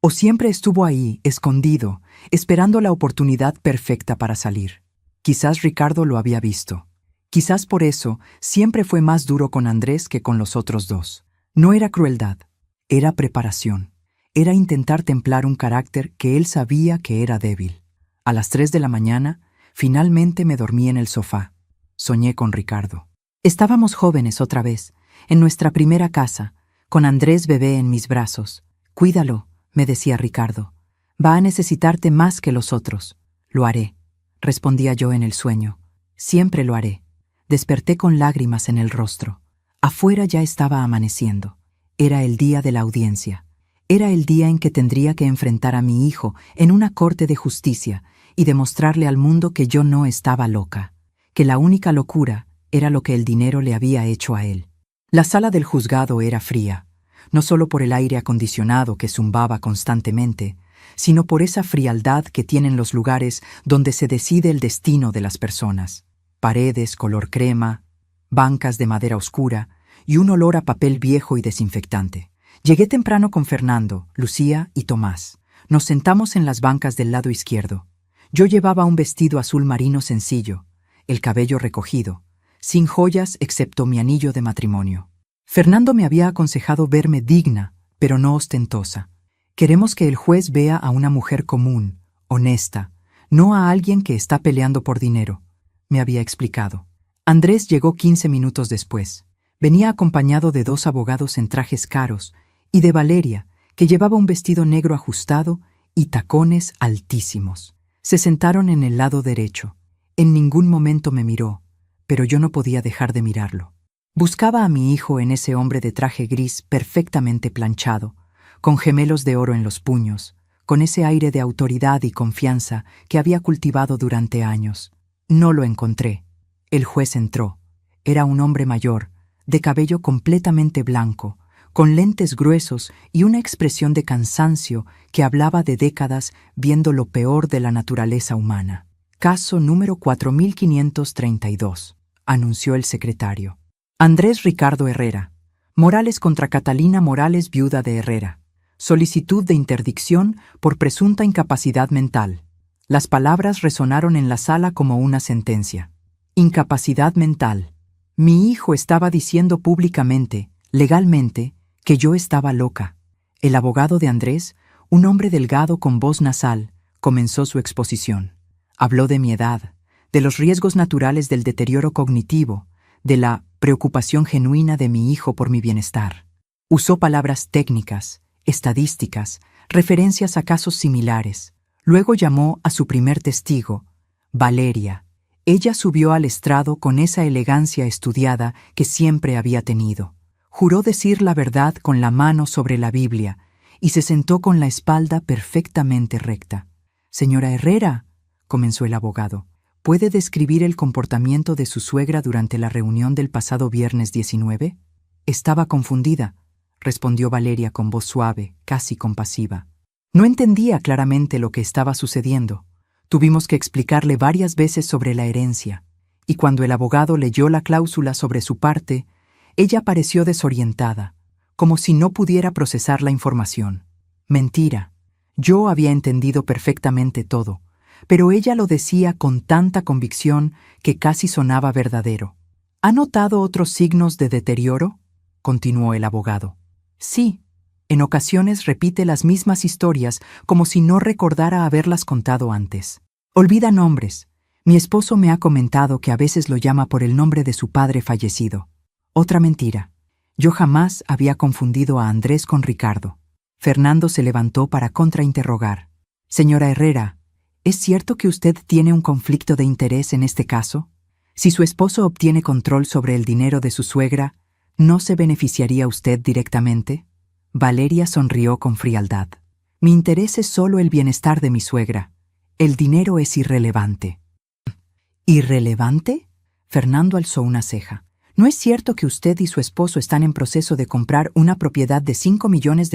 A: ¿O siempre estuvo ahí, escondido, esperando la oportunidad perfecta para salir? Quizás Ricardo lo había visto. Quizás por eso siempre fue más duro con Andrés que con los otros dos. No era crueldad, era preparación. Era intentar templar un carácter que él sabía que era débil. A las 3 de la mañana, finalmente me dormí en el sofá. Soñé con Ricardo. Estábamos jóvenes otra vez, en nuestra primera casa, con Andrés bebé en mis brazos. Cuídalo, me decía Ricardo. Va a necesitarte más que los otros. Lo haré, respondía yo en el sueño. Siempre lo haré. Desperté con lágrimas en el rostro. Afuera ya estaba amaneciendo. Era el día de la audiencia. Era el día en que tendría que enfrentar a mi hijo en una corte de justicia y demostrarle al mundo que yo no estaba loca, que la única locura era lo que el dinero le había hecho a él. La sala del juzgado era fría, no solo por el aire acondicionado que zumbaba constantemente, sino por esa frialdad que tienen los lugares donde se decide el destino de las personas. Paredes color crema, bancas de madera oscura y un olor a papel viejo y desinfectante. Llegué temprano con Fernando, Lucía y Tomás. Nos sentamos en las bancas del lado izquierdo. Yo llevaba un vestido azul marino sencillo, el cabello recogido, sin joyas excepto mi anillo de matrimonio. Fernando me había aconsejado verme digna, pero no ostentosa. Queremos que el juez vea a una mujer común, honesta, no a alguien que está peleando por dinero, me había explicado. Andrés llegó 15 minutos después. Venía acompañado de 2 abogados en trajes caros y de Valeria, que llevaba un vestido negro ajustado y tacones altísimos. Se sentaron en el lado derecho. En ningún momento me miró, pero yo no podía dejar de mirarlo. Buscaba a mi hijo en ese hombre de traje gris perfectamente planchado, con gemelos de oro en los puños, con ese aire de autoridad y confianza que había cultivado durante años. No lo encontré. El juez entró. Era un hombre mayor, de cabello completamente blanco, con lentes gruesos y una expresión de cansancio que hablaba de décadas viendo lo peor de la naturaleza humana. Caso número 4532, anunció el secretario. Andrés Ricardo Herrera. Morales contra Catalina Morales, viuda de Herrera. Solicitud de interdicción por presunta incapacidad mental. Las palabras resonaron en la sala como una sentencia. Incapacidad mental. Mi hijo estaba diciendo públicamente, legalmente, que yo estaba loca. El abogado de Andrés, un hombre delgado con voz nasal, comenzó su exposición. Habló de mi edad, de los riesgos naturales del deterioro cognitivo, de la preocupación genuina de mi hijo por mi bienestar. Usó palabras técnicas, estadísticas, referencias a casos similares. Luego llamó a su primer testigo, Valeria. Ella subió al estrado con esa elegancia estudiada que siempre había tenido. Juró decir la verdad con la mano sobre la Biblia y se sentó con la espalda perfectamente recta. «Señora Herrera», comenzó el abogado, ¿puede describir el comportamiento de su suegra durante la reunión del pasado viernes 19? Estaba confundida, respondió Valeria con voz suave, casi compasiva. No entendía claramente lo que estaba sucediendo. Tuvimos que explicarle varias veces sobre la herencia, y cuando el abogado leyó la cláusula sobre su parte, ella pareció desorientada, como si no pudiera procesar la información. Mentira. Yo había entendido perfectamente todo, pero ella lo decía con tanta convicción que casi sonaba verdadero. ¿Ha notado otros signos de deterioro?, continuó el abogado. Sí. En ocasiones repite las mismas historias como si no recordara haberlas contado antes. Olvida nombres. Mi esposo me ha comentado que a veces lo llama por el nombre de su padre fallecido. Otra mentira. Yo jamás había confundido a Andrés con Ricardo. Fernando se levantó para contrainterrogar. Señora Herrera, ¿es cierto que usted tiene un conflicto de interés en este caso? Si su esposo obtiene control sobre el dinero de su suegra, ¿no se beneficiaría usted directamente? Valeria sonrió con frialdad. Mi interés es solo el bienestar de mi suegra. El dinero es irrelevante. ¿Irrelevante? Fernando alzó una ceja. ¿No es cierto que usted y su esposo están en proceso de comprar una propiedad de $5 millones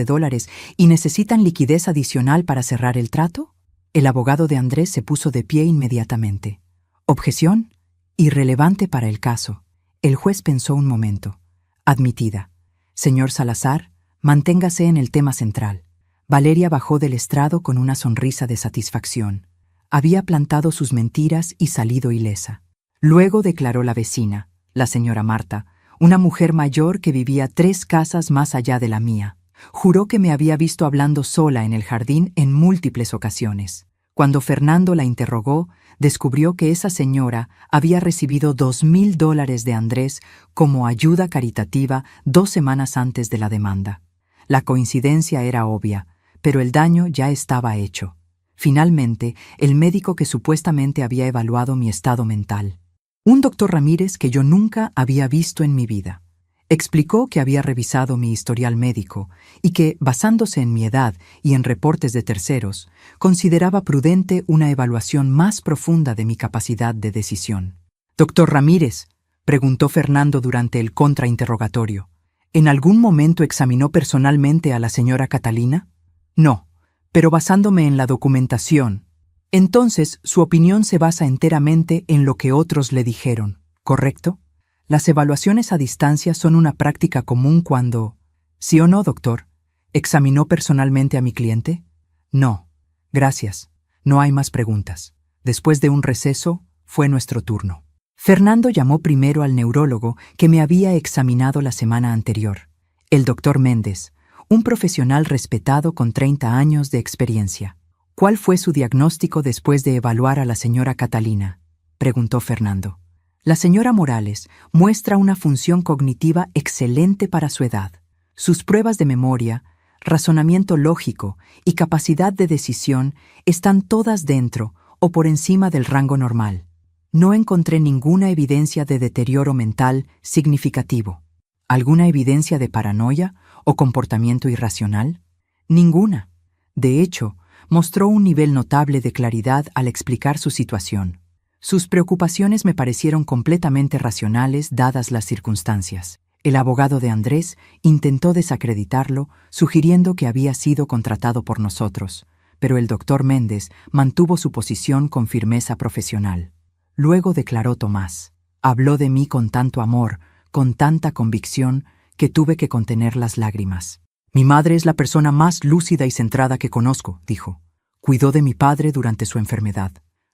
A: y necesitan liquidez adicional para cerrar el trato? El abogado de Andrés se puso de pie inmediatamente. Objeción. Irrelevante para el caso. El juez pensó un momento. Admitida. Señor Salazar, manténgase en el tema central. Valeria bajó del estrado con una sonrisa de satisfacción. Había plantado sus mentiras y salido ilesa. Luego declaró la vecina, la señora Marta, una mujer mayor que vivía 3 casas más allá de la mía. Juró que me había visto hablando sola en el jardín en múltiples ocasiones. Cuando Fernando la interrogó, descubrió que esa señora había recibido $2,000 de Andrés como ayuda caritativa 2 semanas antes de la demanda. La coincidencia era obvia, pero el daño ya estaba hecho. Finalmente, el médico que supuestamente había evaluado mi estado mental, un doctor Ramírez que yo nunca había visto en mi vida, explicó que había revisado mi historial médico y que, basándose en mi edad y en reportes de terceros, consideraba prudente una evaluación más profunda de mi capacidad de decisión. «Doctor Ramírez», preguntó Fernando durante el contrainterrogatorio, ¿en algún momento examinó personalmente a la señora Catalina? No, pero basándome en la documentación. Entonces, su opinión se basa enteramente en lo que otros le dijeron, ¿correcto? Las evaluaciones a distancia son una práctica común cuando... ¿Sí o no, doctor? ¿Examinó personalmente a mi cliente? No. Gracias. No hay más preguntas. Después de un receso, fue nuestro turno. Fernando llamó primero al neurólogo que me había examinado la semana anterior, el doctor Méndez, un profesional respetado con 30 años de experiencia. ¿Cuál fue su diagnóstico después de evaluar a la señora Catalina?, preguntó Fernando. La señora Morales muestra una función cognitiva excelente para su edad. Sus pruebas de memoria, razonamiento lógico y capacidad de decisión están todas dentro o por encima del rango normal. No encontré ninguna evidencia de deterioro mental significativo. ¿Alguna evidencia de paranoia o comportamiento irracional? Ninguna. De hecho, mostró un nivel notable de claridad al explicar su situación. Sus preocupaciones me parecieron completamente racionales dadas las circunstancias. El abogado de Andrés intentó desacreditarlo, sugiriendo que había sido contratado por nosotros, pero el doctor Méndez mantuvo su posición con firmeza profesional. Luego declaró Tomás. Habló de mí con tanto amor, con tanta convicción, que tuve que contener las lágrimas. «Mi madre es la persona más lúcida y centrada que conozco», dijo. «Cuidó de mi padre durante su enfermedad.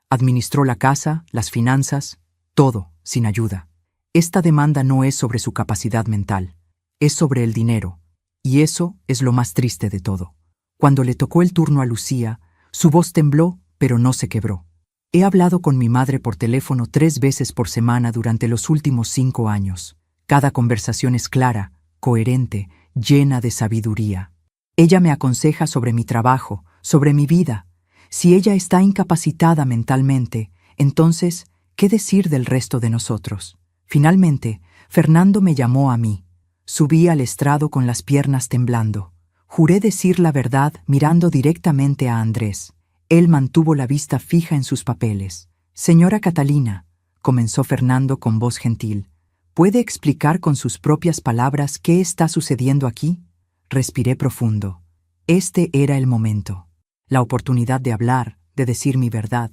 A: Administró la casa, las finanzas, todo, sin ayuda. Esta demanda no es sobre su capacidad mental, es sobre el dinero, y eso es lo más triste de todo». Cuando le tocó el turno a Lucía, su voz tembló, pero no se quebró. «He hablado con mi madre por teléfono 3 veces por semana durante los últimos 5 años. Cada conversación es clara, coherente, llena de sabiduría. Ella me aconseja sobre mi trabajo, sobre mi vida. Si ella está incapacitada mentalmente, entonces, ¿qué decir del resto de nosotros?». Finalmente, Fernando me llamó a mí. Subí al estrado con las piernas temblando. Juré decir la verdad mirando directamente a Andrés. Él mantuvo la vista fija en sus papeles. «Señora Catalina», comenzó Fernando con voz gentil, ¿puede explicar con sus propias palabras qué está sucediendo aquí? Respiré profundo. Este era el momento. La oportunidad de hablar, de decir mi verdad.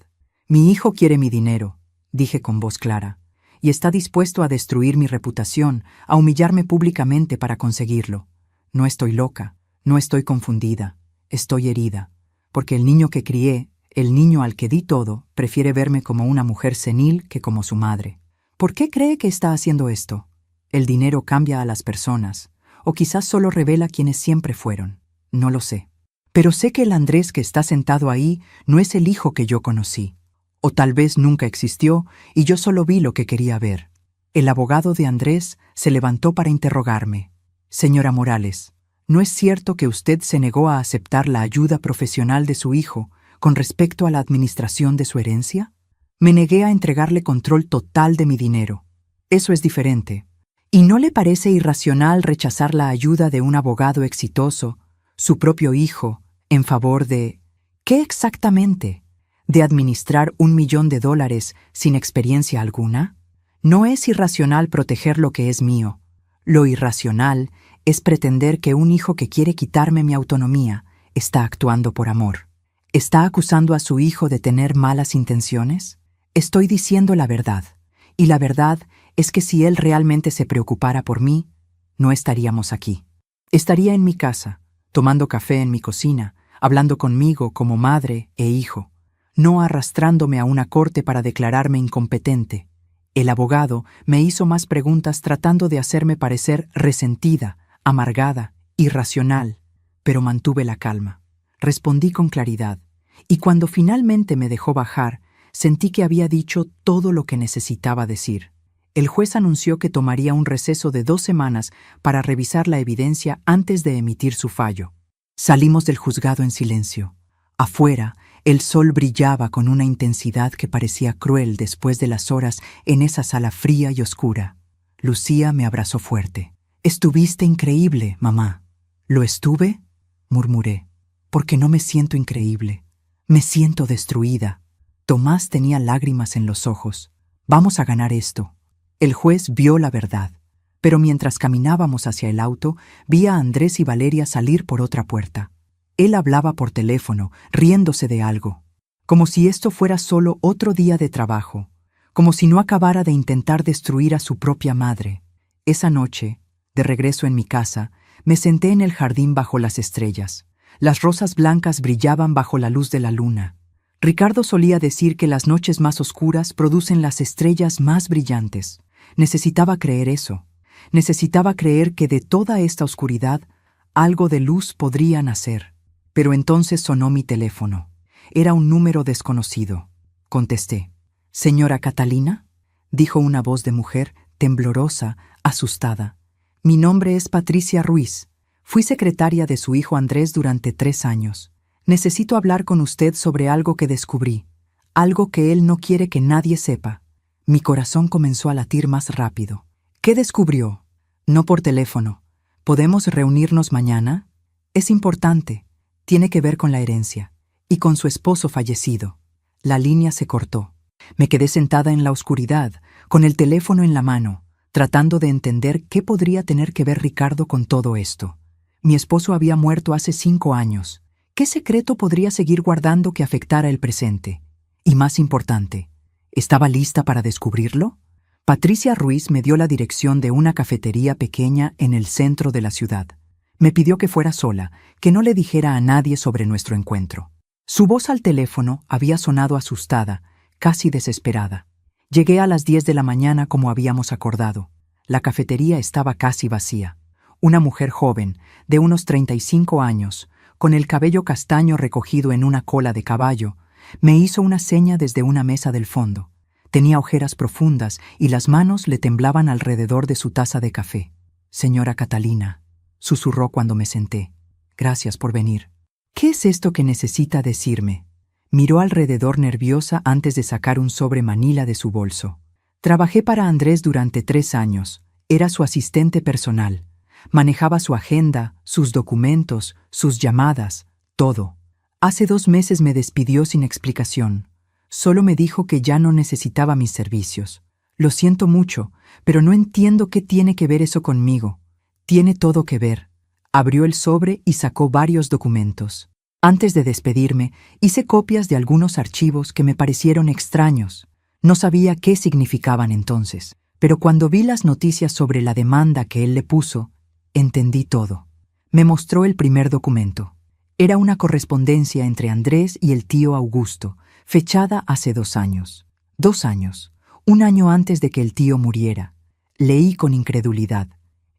A: «Mi hijo quiere mi dinero», dije con voz clara, «y está dispuesto a destruir mi reputación, a humillarme públicamente para conseguirlo. No estoy loca, no estoy confundida, estoy herida, porque el niño que crié, el niño al que di todo, prefiere verme como una mujer senil que como su madre. ¿Por qué cree que está haciendo esto? El dinero cambia a las personas, o quizás solo revela quienes siempre fueron. No lo sé. Pero sé que el Andrés que está sentado ahí no es el hijo que yo conocí. O tal vez nunca existió y yo solo vi lo que quería ver». El abogado de Andrés se levantó para interrogarme. «Señora Morales, ¿no es cierto que usted se negó a aceptar la ayuda profesional de su hijo con respecto a la administración de su herencia?» «Me negué a entregarle control total de mi dinero. Eso es diferente. ¿Y no le parece irracional rechazar la ayuda de un abogado exitoso, su propio hijo, en favor de... ¿Qué exactamente? ¿De administrar $1 millón sin experiencia alguna? No es irracional proteger lo que es mío. Lo irracional es pretender que un hijo que quiere quitarme mi autonomía está actuando por amor. ¿Está acusando a su hijo de tener malas intenciones? Estoy diciendo la verdad, y la verdad es que si él realmente se preocupara por mí, no estaríamos aquí. Estaría en mi casa, tomando café en mi cocina, hablando conmigo como madre e hijo, no arrastrándome a una corte para declararme incompetente. El abogado me hizo más preguntas tratando de hacerme parecer resentida, amargada, irracional, pero mantuve la calma. Respondí con claridad, y cuando finalmente me dejó bajar, sentí que había dicho todo lo que necesitaba decir. El juez anunció que tomaría un receso de 2 semanas para revisar la evidencia antes de emitir su fallo. Salimos del juzgado en silencio. Afuera, el sol brillaba con una intensidad que parecía cruel después de las horas en esa sala fría y oscura. Lucía me abrazó fuerte. «Estuviste increíble, mamá». «¿Lo estuve?», murmuré. «Porque no me siento increíble. Me siento destruida». Tomás tenía lágrimas en los ojos. «Vamos a ganar esto». El juez vio la verdad, pero mientras caminábamos hacia el auto, vi a Andrés y Valeria salir por otra puerta. Él hablaba por teléfono, riéndose de algo, como si esto fuera solo otro día de trabajo, como si no acabara de intentar destruir a su propia madre. Esa noche, de regreso en mi casa, me senté en el jardín bajo las estrellas. Las rosas blancas brillaban bajo la luz de la luna. Ricardo solía decir que las noches más oscuras producen las estrellas más brillantes. Necesitaba creer eso. Necesitaba creer que de toda esta oscuridad algo de luz podría nacer. Pero entonces sonó mi teléfono. Era un número desconocido. Contesté. «¿Señora Catalina?», dijo una voz de mujer, temblorosa, asustada. «Mi nombre es Patricia Ruiz. Fui secretaria de su hijo Andrés durante 3 años. Necesito hablar con usted sobre algo que descubrí, algo que él no quiere que nadie sepa». Mi corazón comenzó a latir más rápido. «¿Qué descubrió?». «No por teléfono. ¿Podemos reunirnos mañana?». «Es importante. Tiene que ver con la herencia y con su esposo fallecido». La línea se cortó. Me quedé sentada en la oscuridad, con el teléfono en la mano, tratando de entender qué podría tener que ver Ricardo con todo esto. Mi esposo había muerto hace 5 años. ¿Qué secreto podría seguir guardando que afectara el presente? Y más importante, ¿estaba lista para descubrirlo? Patricia Ruiz me dio la dirección de una cafetería pequeña en el centro de la ciudad. Me pidió que fuera sola, que no le dijera a nadie sobre nuestro encuentro. Su voz al teléfono había sonado asustada, casi desesperada. Llegué a las 10 de la mañana como habíamos acordado. La cafetería estaba casi vacía. Una mujer joven, de unos 35 años, con el cabello castaño recogido en una cola de caballo, me hizo una seña desde una mesa del fondo. Tenía ojeras profundas y las manos le temblaban alrededor de su taza de café. «Señora Catalina», susurró cuando me senté. «Gracias por venir». «¿Qué es esto que necesita decirme?». Miró alrededor nerviosa antes de sacar un sobre manila de su bolso. «Trabajé para Andrés durante 3 años. Era su asistente personal. Manejaba su agenda, sus documentos, sus llamadas, todo. Hace 2 meses me despidió sin explicación. Solo me dijo que ya no necesitaba mis servicios. Lo siento mucho, pero no entiendo qué tiene que ver eso conmigo». «Tiene todo que ver». Abrió el sobre y sacó varios documentos. Antes de despedirme, hice copias de algunos archivos que me parecieron extraños. No sabía qué significaban entonces, pero cuando vi las noticias sobre la demanda que él le puso, entendí todo. Me mostró el primer documento. Era una correspondencia entre Andrés y el tío Augusto, fechada hace 2 años. 2 años, 1 año antes de que el tío muriera. Leí con incredulidad.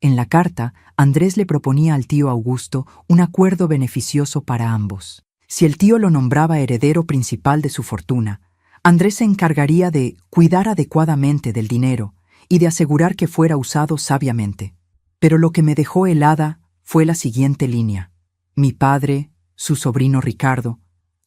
A: En la carta, Andrés le proponía al tío Augusto un acuerdo beneficioso para ambos. Si el tío lo nombraba heredero principal de su fortuna, Andrés se encargaría de cuidar adecuadamente del dinero y de asegurar que fuera usado sabiamente. Pero lo que me dejó helada fue la siguiente línea. Mi padre, su sobrino Ricardo,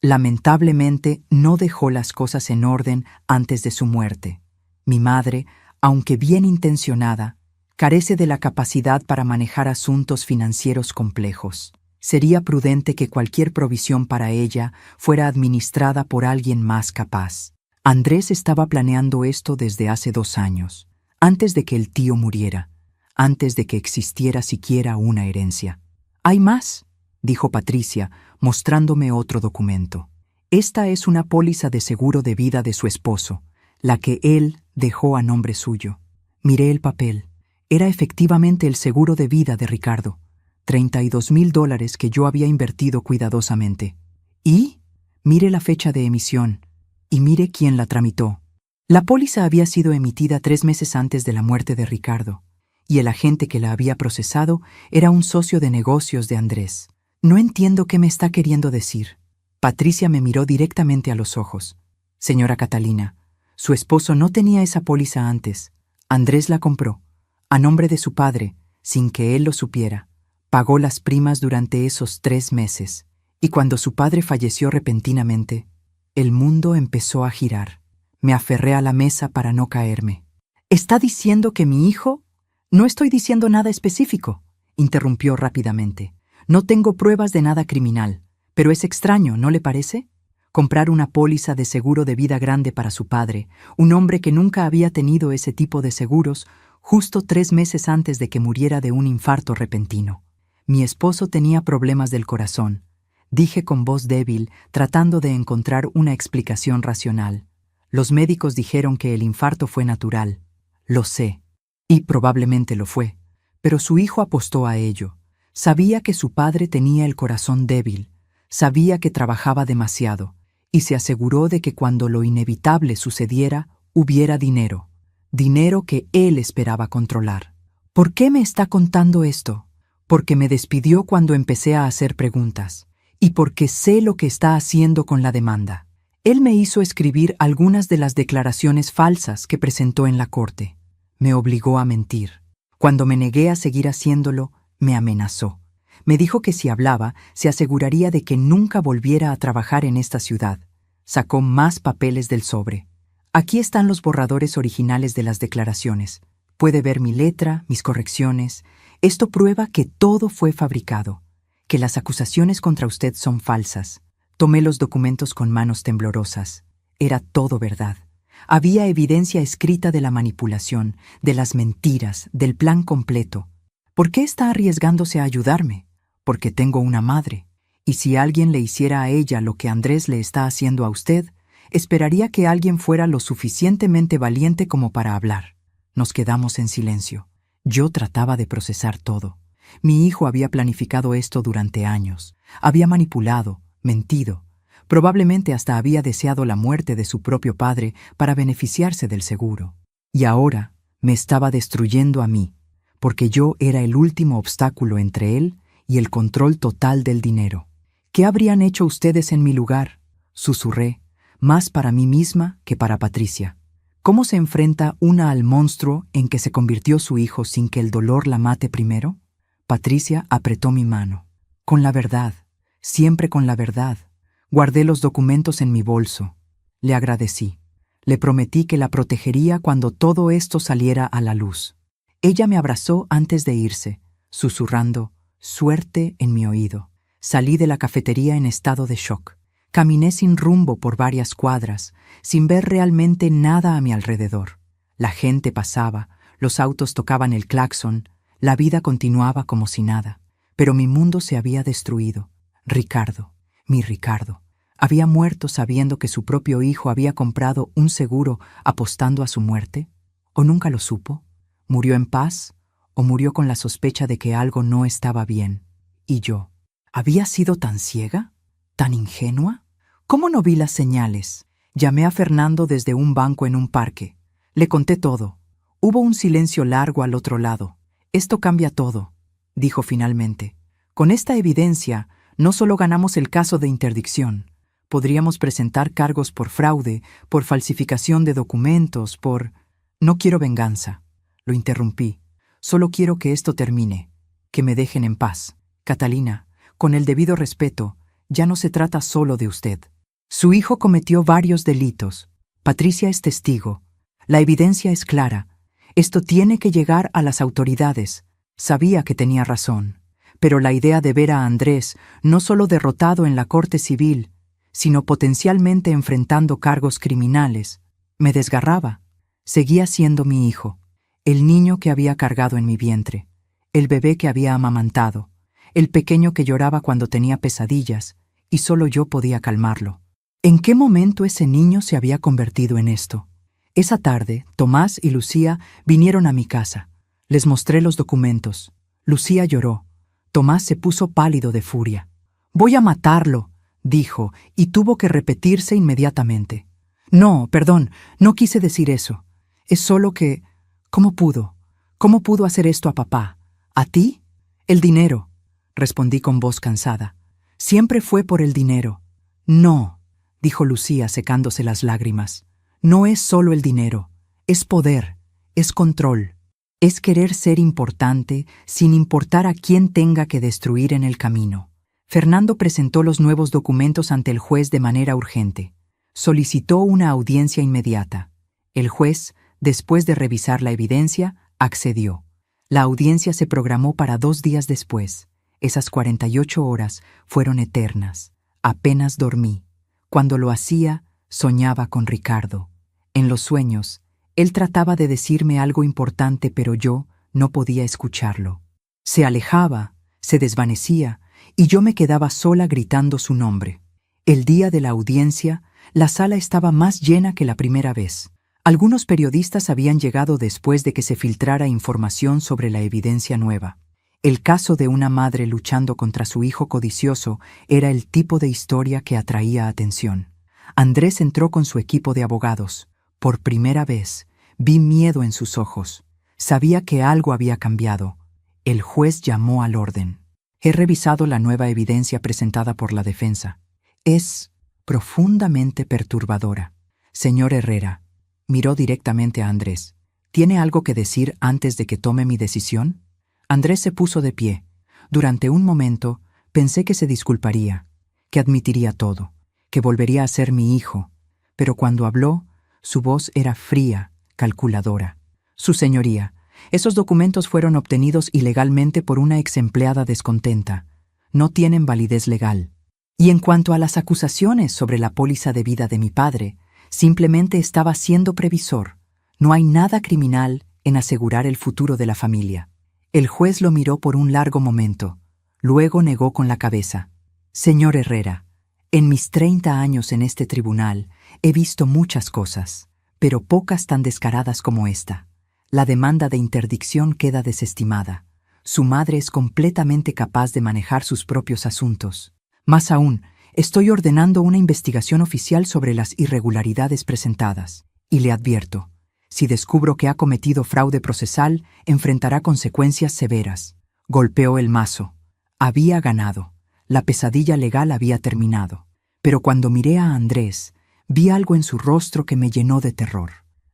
A: lamentablemente no dejó las cosas en orden antes de su muerte. Mi madre, aunque bien intencionada, carece de la capacidad para manejar asuntos financieros complejos. Sería prudente que cualquier provisión para ella fuera administrada por alguien más capaz. Andrés estaba planeando esto desde hace 2 años, antes de que el tío muriera, antes de que existiera siquiera una herencia. «Hay más», dijo Patricia, mostrándome otro documento. «Esta es una póliza de seguro de vida de su esposo, la que él dejó a nombre suyo». Miré el papel. Era efectivamente el seguro de vida de Ricardo. $32,000 que yo había invertido cuidadosamente. Y mire la fecha de emisión, y mire quién la tramitó. La póliza había sido emitida 3 meses antes de la muerte de Ricardo, y el agente que la había procesado era un socio de negocios de Andrés. No entiendo qué me está queriendo decir. Patricia me miró directamente a los ojos. Señora Catalina, su esposo no tenía esa póliza antes. Andrés la compró, a nombre de su padre, sin que él lo supiera. Pagó las primas durante esos 3 meses, y cuando su padre falleció repentinamente, el mundo empezó a girar. Me aferré a la mesa para no caerme. ¿Está diciendo que mi hijo? No estoy diciendo nada específico, interrumpió rápidamente. No tengo pruebas de nada criminal, pero es extraño, ¿no le parece? Comprar una póliza de seguro de vida grande para su padre, un hombre que nunca había tenido ese tipo de seguros, justo 3 meses antes de que muriera de un infarto repentino. Mi esposo tenía problemas del corazón, dije con voz débil, tratando de encontrar una explicación racional. Los médicos dijeron que el infarto fue natural. Lo sé, y probablemente lo fue, pero su hijo apostó a ello. Sabía que su padre tenía el corazón débil, sabía que trabajaba demasiado, y se aseguró de que cuando lo inevitable sucediera, hubiera dinero. Dinero que él esperaba controlar. ¿Por qué me está contando esto? Porque me despidió cuando empecé a hacer preguntas, y porque sé lo que está haciendo con la demanda. Él me hizo escribir algunas de las declaraciones falsas que presentó en la corte. Me obligó a mentir. Cuando me negué a seguir haciéndolo, me amenazó. Me dijo que si hablaba, se aseguraría de que nunca volviera a trabajar en esta ciudad. Sacó más papeles del sobre. Aquí están los borradores originales de las declaraciones. Puede ver mi letra, mis correcciones. Esto prueba que todo fue fabricado, que las acusaciones contra usted son falsas. Tomé los documentos con manos temblorosas. Era todo verdad. Había evidencia escrita de la manipulación, de las mentiras, del plan completo. ¿Por qué está arriesgándose a ayudarme? Porque tengo una madre. Y si alguien le hiciera a ella lo que Andrés le está haciendo a usted, esperaría que alguien fuera lo suficientemente valiente como para hablar. Nos quedamos en silencio. Yo trataba de procesar todo. Mi hijo había planificado esto durante años. Había manipulado, mentido. Probablemente hasta había deseado la muerte de su propio padre para beneficiarse del seguro. Y ahora me estaba destruyendo a mí, porque yo era el último obstáculo entre él y el control total del dinero. ¿Qué habrían hecho ustedes en mi lugar? Susurré, más para mí misma que para Patricia. ¿Cómo se enfrenta una al monstruo en que se convirtió su hijo sin que el dolor la mate primero? Patricia apretó mi mano. Con la verdad, siempre con la verdad. Guardé los documentos en mi bolso. Le agradecí. Le prometí que la protegería cuando todo esto saliera a la luz. Ella me abrazó antes de irse, susurrando, suerte en mi oído. Salí de la cafetería en estado de shock. Caminé sin rumbo por varias cuadras, sin ver realmente nada a mi alrededor. La gente pasaba, los autos tocaban el claxon, la vida continuaba como si nada. Pero mi mundo se había destruido. Ricardo, mi Ricardo, había muerto sabiendo que su propio hijo había comprado un seguro apostando a su muerte. ¿O nunca lo supo? ¿Murió en paz? ¿O murió con la sospecha de que algo no estaba bien? ¿Y yo? ¿Había sido tan ciega? ¿Tan ingenua? ¿Cómo no vi las señales? Llamé a Fernando desde un banco en un parque. Le conté todo. Hubo un silencio largo al otro lado. Esto cambia todo, dijo finalmente. Con esta evidencia, no solo ganamos el caso de interdicción. Podríamos presentar cargos por fraude, por falsificación de documentos, por... No quiero venganza. Lo interrumpí. Solo quiero que esto termine, que me dejen en paz. Catalina, con el debido respeto, ya no se trata solo de usted. Su hijo cometió varios delitos. Patricia es testigo. La evidencia es clara. Esto tiene que llegar a las autoridades. Sabía que tenía razón. Pero la idea de ver a Andrés no solo derrotado en la corte civil, sino potencialmente enfrentando cargos criminales, me desgarraba. Seguía siendo mi hijo, el niño que había cargado en mi vientre, el bebé que había amamantado, el pequeño que lloraba cuando tenía pesadillas, y solo yo podía calmarlo. ¿En qué momento ese niño se había convertido en esto? Esa tarde, Tomás y Lucía vinieron a mi casa. Les mostré los documentos. Lucía lloró. Tomás se puso pálido de furia. «Voy a matarlo», dijo, y tuvo que repetirse inmediatamente. «No, perdón, no quise decir eso. Es solo que... ¿Cómo pudo? ¿Cómo pudo hacer esto a papá? ¿A ti?» «El dinero», respondí con voz cansada. «Siempre fue por el dinero». «No», dijo Lucía secándose las lágrimas. «No es solo el dinero. Es poder, es control. Es querer ser importante sin importar a quién tenga que destruir en el camino». Fernando presentó los nuevos documentos ante el juez de manera urgente. Solicitó una audiencia inmediata. El juez, después de revisar la evidencia, accedió. La audiencia se programó para 2 días después. Esas 48 horas fueron eternas. Apenas dormí. Cuando lo hacía, soñaba con Ricardo. En los sueños, él trataba de decirme algo importante, pero yo no podía escucharlo. Se alejaba, se desvanecía, y yo me quedaba sola gritando su nombre. El día de la audiencia, la sala estaba más llena que la primera vez. Algunos periodistas habían llegado después de que se filtrara información sobre la evidencia nueva. El caso de una madre luchando contra su hijo codicioso era el tipo de historia que atraía atención. Andrés entró con su equipo de abogados. Por primera vez, vi miedo en sus ojos. Sabía que algo había cambiado. El juez llamó al orden. He revisado la nueva evidencia presentada por la defensa. Es profundamente perturbadora. Señor Herrera, miró directamente a Andrés. ¿Tiene algo que decir antes de que tome mi decisión? Andrés se puso de pie. Durante un momento pensé que se disculparía, que admitiría todo, que volvería a ser mi hijo. Pero cuando habló, su voz era fría, calculadora. Su señoría, esos documentos fueron obtenidos ilegalmente por una exempleada descontenta. No tienen validez legal. Y en cuanto a las acusaciones sobre la póliza de vida de mi padre, simplemente estaba siendo previsor. No hay nada criminal en asegurar el futuro de la familia. El juez lo miró por un largo momento. Luego negó con la cabeza. Señor Herrera, en mis 30 años en este tribunal he visto muchas cosas, pero pocas tan descaradas como esta. La demanda de interdicción queda desestimada. Su madre es completamente capaz de manejar sus propios asuntos. Más aún, estoy ordenando una investigación oficial sobre las irregularidades presentadas. Y le advierto, si descubro que ha cometido fraude procesal, enfrentará consecuencias severas. Golpeó el mazo. Había ganado. La pesadilla legal había terminado. Pero cuando miré a Andrés, vi algo en su rostro que me llenó de terror.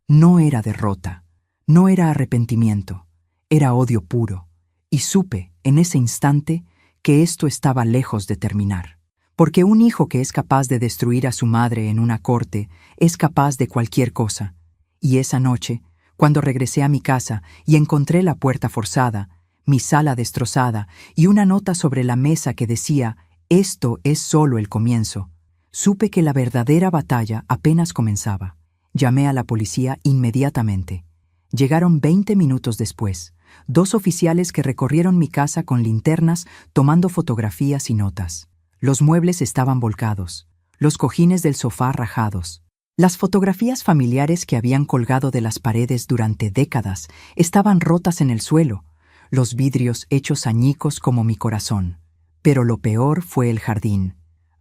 A: No era derrota. No era arrepentimiento, era odio puro, y supe, en ese instante, que esto estaba lejos de terminar. Porque un hijo que es capaz de destruir a su madre en una corte es capaz de cualquier cosa. Y esa noche, cuando regresé a mi casa y encontré la puerta forzada, mi sala destrozada y una nota sobre la mesa que decía «Esto es solo el comienzo», supe que la verdadera batalla apenas comenzaba. Llamé a la policía inmediatamente. Llegaron 20 minutos después, 2 oficiales que recorrieron mi casa con linternas tomando fotografías y notas. Los muebles estaban volcados, los cojines del sofá rajados. Las fotografías familiares que habían colgado de las paredes durante décadas estaban rotas en el suelo, los vidrios hechos añicos como mi corazón. Pero lo peor fue el jardín.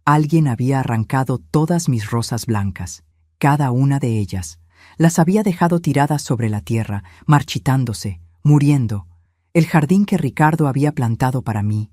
A: Alguien había arrancado todas mis rosas blancas, cada una de ellas. Las había dejado tiradas sobre la tierra, marchitándose, muriendo. El jardín que Ricardo había plantado para mí,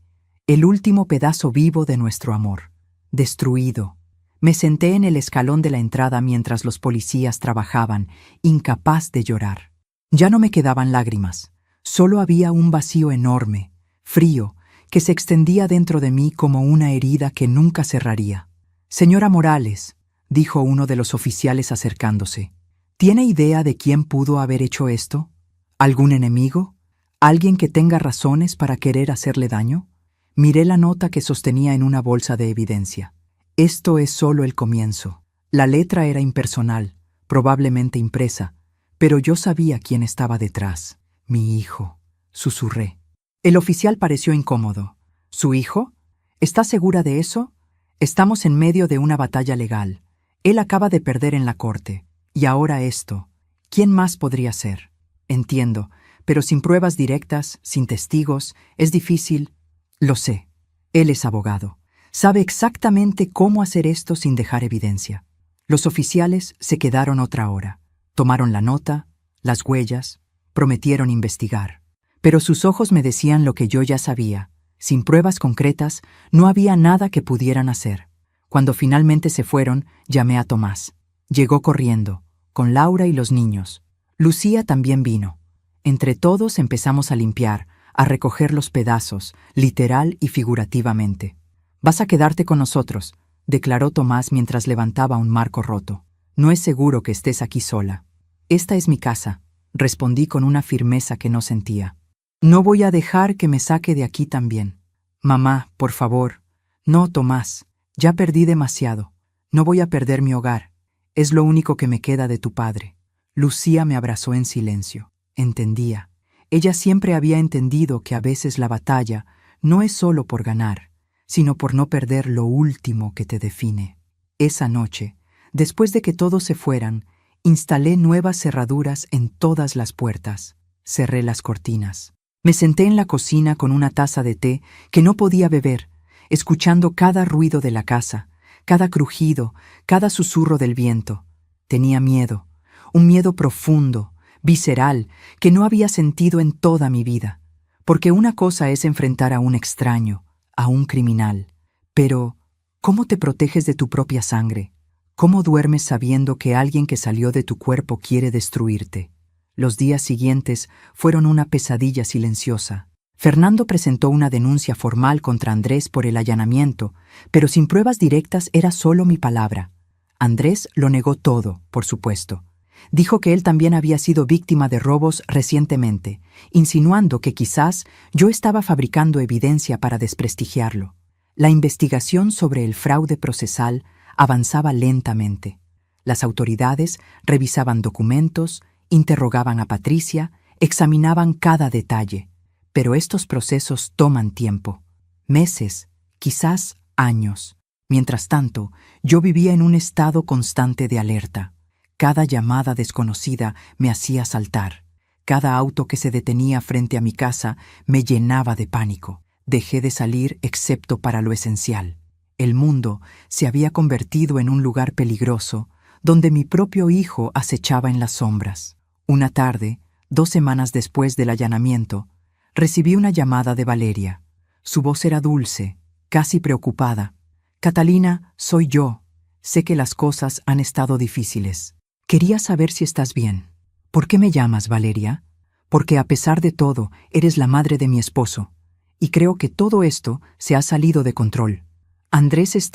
A: el último pedazo vivo de nuestro amor, destruido. Me senté en el escalón de la entrada mientras los policías trabajaban, incapaz de llorar. Ya no me quedaban lágrimas, solo había un vacío enorme, frío, que se extendía dentro de mí como una herida que nunca cerraría. «Señora Morales», dijo uno de los oficiales acercándose, ¿tiene idea de quién pudo haber hecho esto? ¿Algún enemigo? ¿Alguien que tenga razones para querer hacerle daño? Miré la nota que sostenía en una bolsa de evidencia. Esto es solo el comienzo. La letra era impersonal, probablemente impresa, pero yo sabía quién estaba detrás. Mi hijo, susurré. El oficial pareció incómodo. ¿Su hijo? ¿Está segura de eso? Estamos en medio de una batalla legal. Él acaba de perder en la corte. Y ahora esto. ¿Quién más podría ser? Entiendo, pero sin pruebas directas, sin testigos, es difícil. Lo sé. Él es abogado. Sabe exactamente cómo hacer esto sin dejar evidencia. Los oficiales se quedaron otra hora. Tomaron la nota, las huellas, prometieron investigar. Pero sus ojos me decían lo que yo ya sabía. Sin pruebas concretas, no había nada que pudieran hacer. Cuando finalmente se fueron, llamé a Tomás. Llegó corriendo, con Laura y los niños. Lucía también vino. Entre todos empezamos a limpiar, a recoger los pedazos, literal y figurativamente. «Vas a quedarte con nosotros», declaró Tomás mientras levantaba un marco roto. «No es seguro que estés aquí sola». «Esta es mi casa», respondí con una firmeza que no sentía. «No voy a dejar que me saque de aquí también». «Mamá, por favor». «No, Tomás, ya perdí demasiado. No voy a perder mi hogar. Es lo único que me queda de tu padre». Lucía me abrazó en silencio. Entendía. Ella siempre había entendido que a veces la batalla no es solo por ganar, sino por no perder lo último que te define. Esa noche, después de que todos se fueran, instalé nuevas cerraduras en todas las puertas. Cerré las cortinas. Me senté en la cocina con una taza de té que no podía beber, escuchando cada ruido de la casa, cada crujido, cada susurro del viento. Tenía miedo, un miedo profundo, visceral, que no había sentido en toda mi vida. Porque una cosa es enfrentar a un extraño, a un criminal. Pero, ¿cómo te proteges de tu propia sangre? ¿Cómo duermes sabiendo que alguien que salió de tu cuerpo quiere destruirte? Los días siguientes fueron una pesadilla silenciosa. Fernando presentó una denuncia formal contra Andrés por el allanamiento, pero sin pruebas directas era solo mi palabra. Andrés lo negó todo, por supuesto. Dijo que él también había sido víctima de robos recientemente, insinuando que quizás yo estaba fabricando evidencia para desprestigiarlo. La investigación sobre el fraude procesal avanzaba lentamente. Las autoridades revisaban documentos, interrogaban a Patricia, examinaban cada detalle. Pero estos procesos toman tiempo. Meses, quizás años. Mientras tanto, yo vivía en un estado constante de alerta. Cada llamada desconocida me hacía saltar. Cada auto que se detenía frente a mi casa me llenaba de pánico. Dejé de salir excepto para lo esencial. El mundo se había convertido en un lugar peligroso, donde mi propio hijo acechaba en las sombras. Una tarde, 2 semanas después del allanamiento, recibí una llamada de Valeria. Su voz era dulce, casi preocupada. «Catalina, soy yo. Sé que las cosas han estado difíciles. Quería saber si estás bien». «¿Por qué me llamas, Valeria?» «Porque a pesar de todo, eres la madre de mi esposo. Y creo que todo esto se ha salido de control. Andrés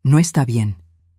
A: no está bien.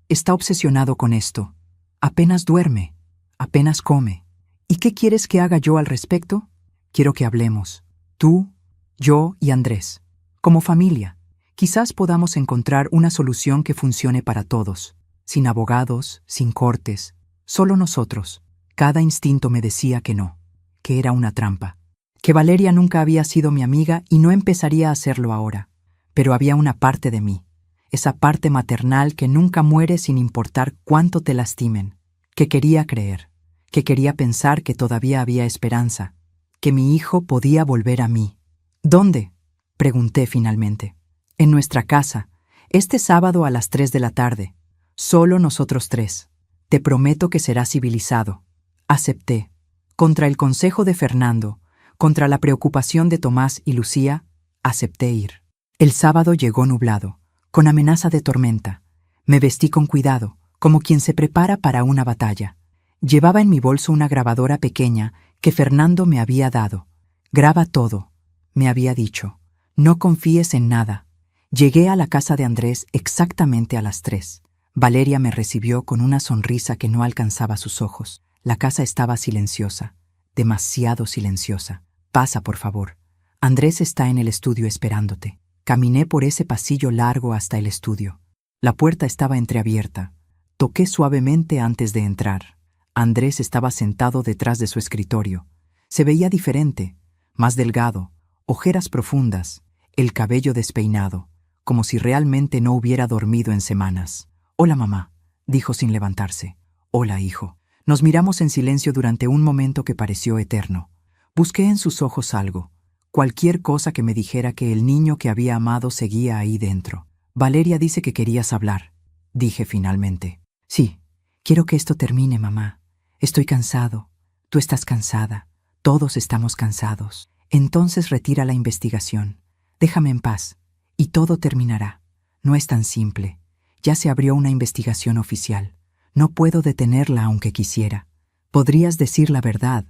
A: Está obsesionado con esto. Apenas duerme, apenas come. ¿Y qué quieres que haga yo al respecto? Quiero que hablemos. Tú, yo y Andrés. Como familia. Quizás podamos encontrar una solución que funcione para todos. Sin abogados, sin cortes. Solo nosotros». Cada instinto me decía que no, que era una trampa. Que Valeria nunca había sido mi amiga y no empezaría a hacerlo ahora. Pero había una parte de mí, esa parte maternal que nunca muere sin importar cuánto te lastimen, que quería creer, que quería pensar que todavía había esperanza, que mi hijo podía volver a mí. «¿Dónde?», pregunté finalmente. «En nuestra casa, este sábado a las 3 de la tarde. Solo nosotros 3. Te prometo que será civilizado». Acepté. Contra el consejo de Fernando, contra la preocupación de Tomás y Lucía, acepté ir. El sábado llegó nublado, con amenaza de tormenta. Me vestí con cuidado, como quien se prepara para una batalla. Llevaba en mi bolso una grabadora pequeña que Fernando me había dado. «Graba todo», me había dicho. «No confíes en nada». Llegué a la casa de Andrés exactamente a las 3. Valeria me recibió con una sonrisa que no alcanzaba sus ojos. La casa estaba silenciosa, demasiado silenciosa. «Pasa, por favor. Andrés está en el estudio esperándote». Caminé por ese pasillo largo hasta el estudio. La puerta estaba entreabierta. Toqué suavemente antes de entrar. Andrés estaba sentado detrás de su escritorio. Se veía diferente, más delgado, ojeras profundas, el cabello despeinado, como si realmente no hubiera dormido en semanas. «Hola, mamá», dijo sin levantarse. «Hola, hijo». Nos miramos en silencio durante un momento que pareció eterno. Busqué en sus ojos algo, Cualquier cosa que me dijera que el niño que había amado seguía ahí dentro. Valeria dice que querías hablar, dije finalmente. Sí, quiero que esto termine, mamá. Estoy cansado. Tú estás cansada. Todos estamos cansados. Entonces retira la investigación. Déjame en paz. Y todo terminará. No es tan simple. Ya se abrió una investigación oficial. No puedo detenerla aunque quisiera. Podrías decir la verdad,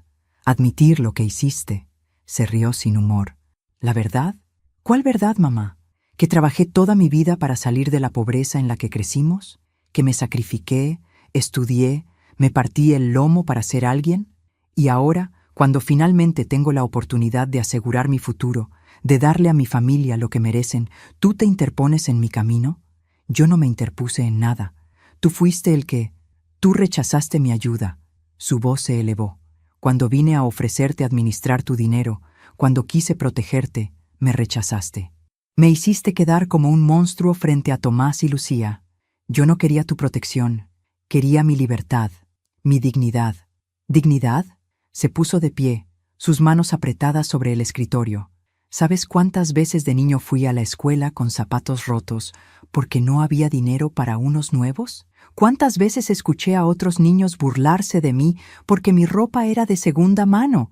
A: admitir lo que hiciste. Se rió sin humor. ¿La verdad? ¿Cuál verdad, mamá? ¿Que trabajé toda mi vida para salir de la pobreza en la que crecimos? ¿Que me sacrifiqué, estudié, me partí el lomo para ser alguien? Y ahora, cuando finalmente tengo la oportunidad de asegurar mi futuro, de darle a mi familia lo que merecen, ¿tú te interpones en mi camino? Yo no me interpuse en nada. Tú fuiste el que... Tú rechazaste mi ayuda. Su voz se elevó. Cuando vine a ofrecerte administrar tu dinero, cuando quise protegerte, me rechazaste. Me hiciste quedar como un monstruo frente a Tomás y Lucía. Yo no quería tu protección. Quería mi libertad, mi dignidad. ¿Dignidad? Se puso de pie, sus manos apretadas sobre el escritorio. ¿Sabes cuántas veces de niño fui a la escuela con zapatos rotos porque no había dinero para unos nuevos? ¿Cuántas veces escuché a otros niños burlarse de mí porque mi ropa era de segunda mano?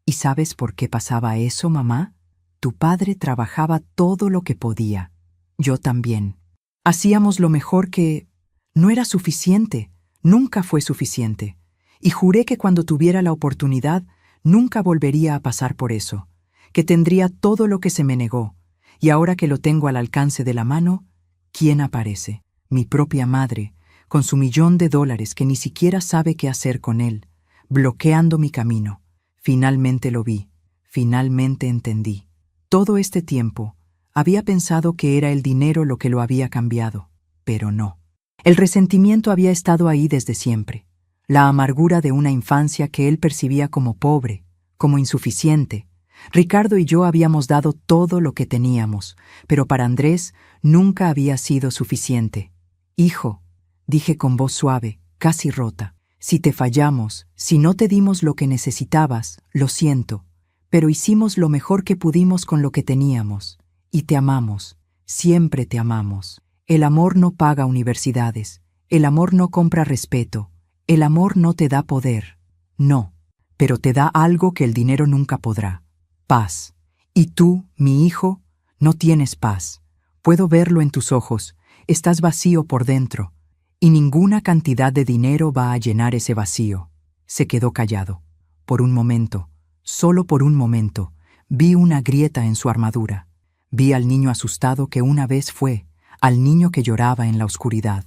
A: ¿Y sabes por qué pasaba eso, mamá? Tu padre trabajaba todo lo que podía. Yo también. Hacíamos lo mejor que... No era suficiente, nunca fue suficiente. Y juré que cuando tuviera la oportunidad, nunca volvería a pasar por eso, que tendría todo lo que se me negó. Y ahora que lo tengo al alcance de la mano, ¿quién aparece? Mi propia madre, con su $1.000.000 que ni siquiera sabe qué hacer con él, bloqueando mi camino. Finalmente lo vi, finalmente entendí. Todo este tiempo había pensado que era el dinero lo que lo había cambiado, pero no. El resentimiento había estado ahí desde siempre, la amargura de una infancia que él percibía como pobre, como insuficiente. Ricardo y yo habíamos dado todo lo que teníamos, pero para Andrés nunca había sido suficiente. Hijo, dije con voz suave, casi rota, si te fallamos, si no te dimos lo que necesitabas, lo siento, pero hicimos lo mejor que pudimos con lo que teníamos, y te amamos, siempre te amamos. El amor no paga universidades, el amor no compra respeto, el amor no te da poder, no, pero te da algo que el dinero nunca podrá, paz. Y tú, mi hijo, no tienes paz. Puedo verlo en tus ojos, estás vacío por dentro, y ninguna cantidad de dinero va a llenar ese vacío. Se quedó callado. Por un momento, solo por un momento, vi una grieta en su armadura. Vi al niño asustado que una vez fue, al niño que lloraba en la oscuridad.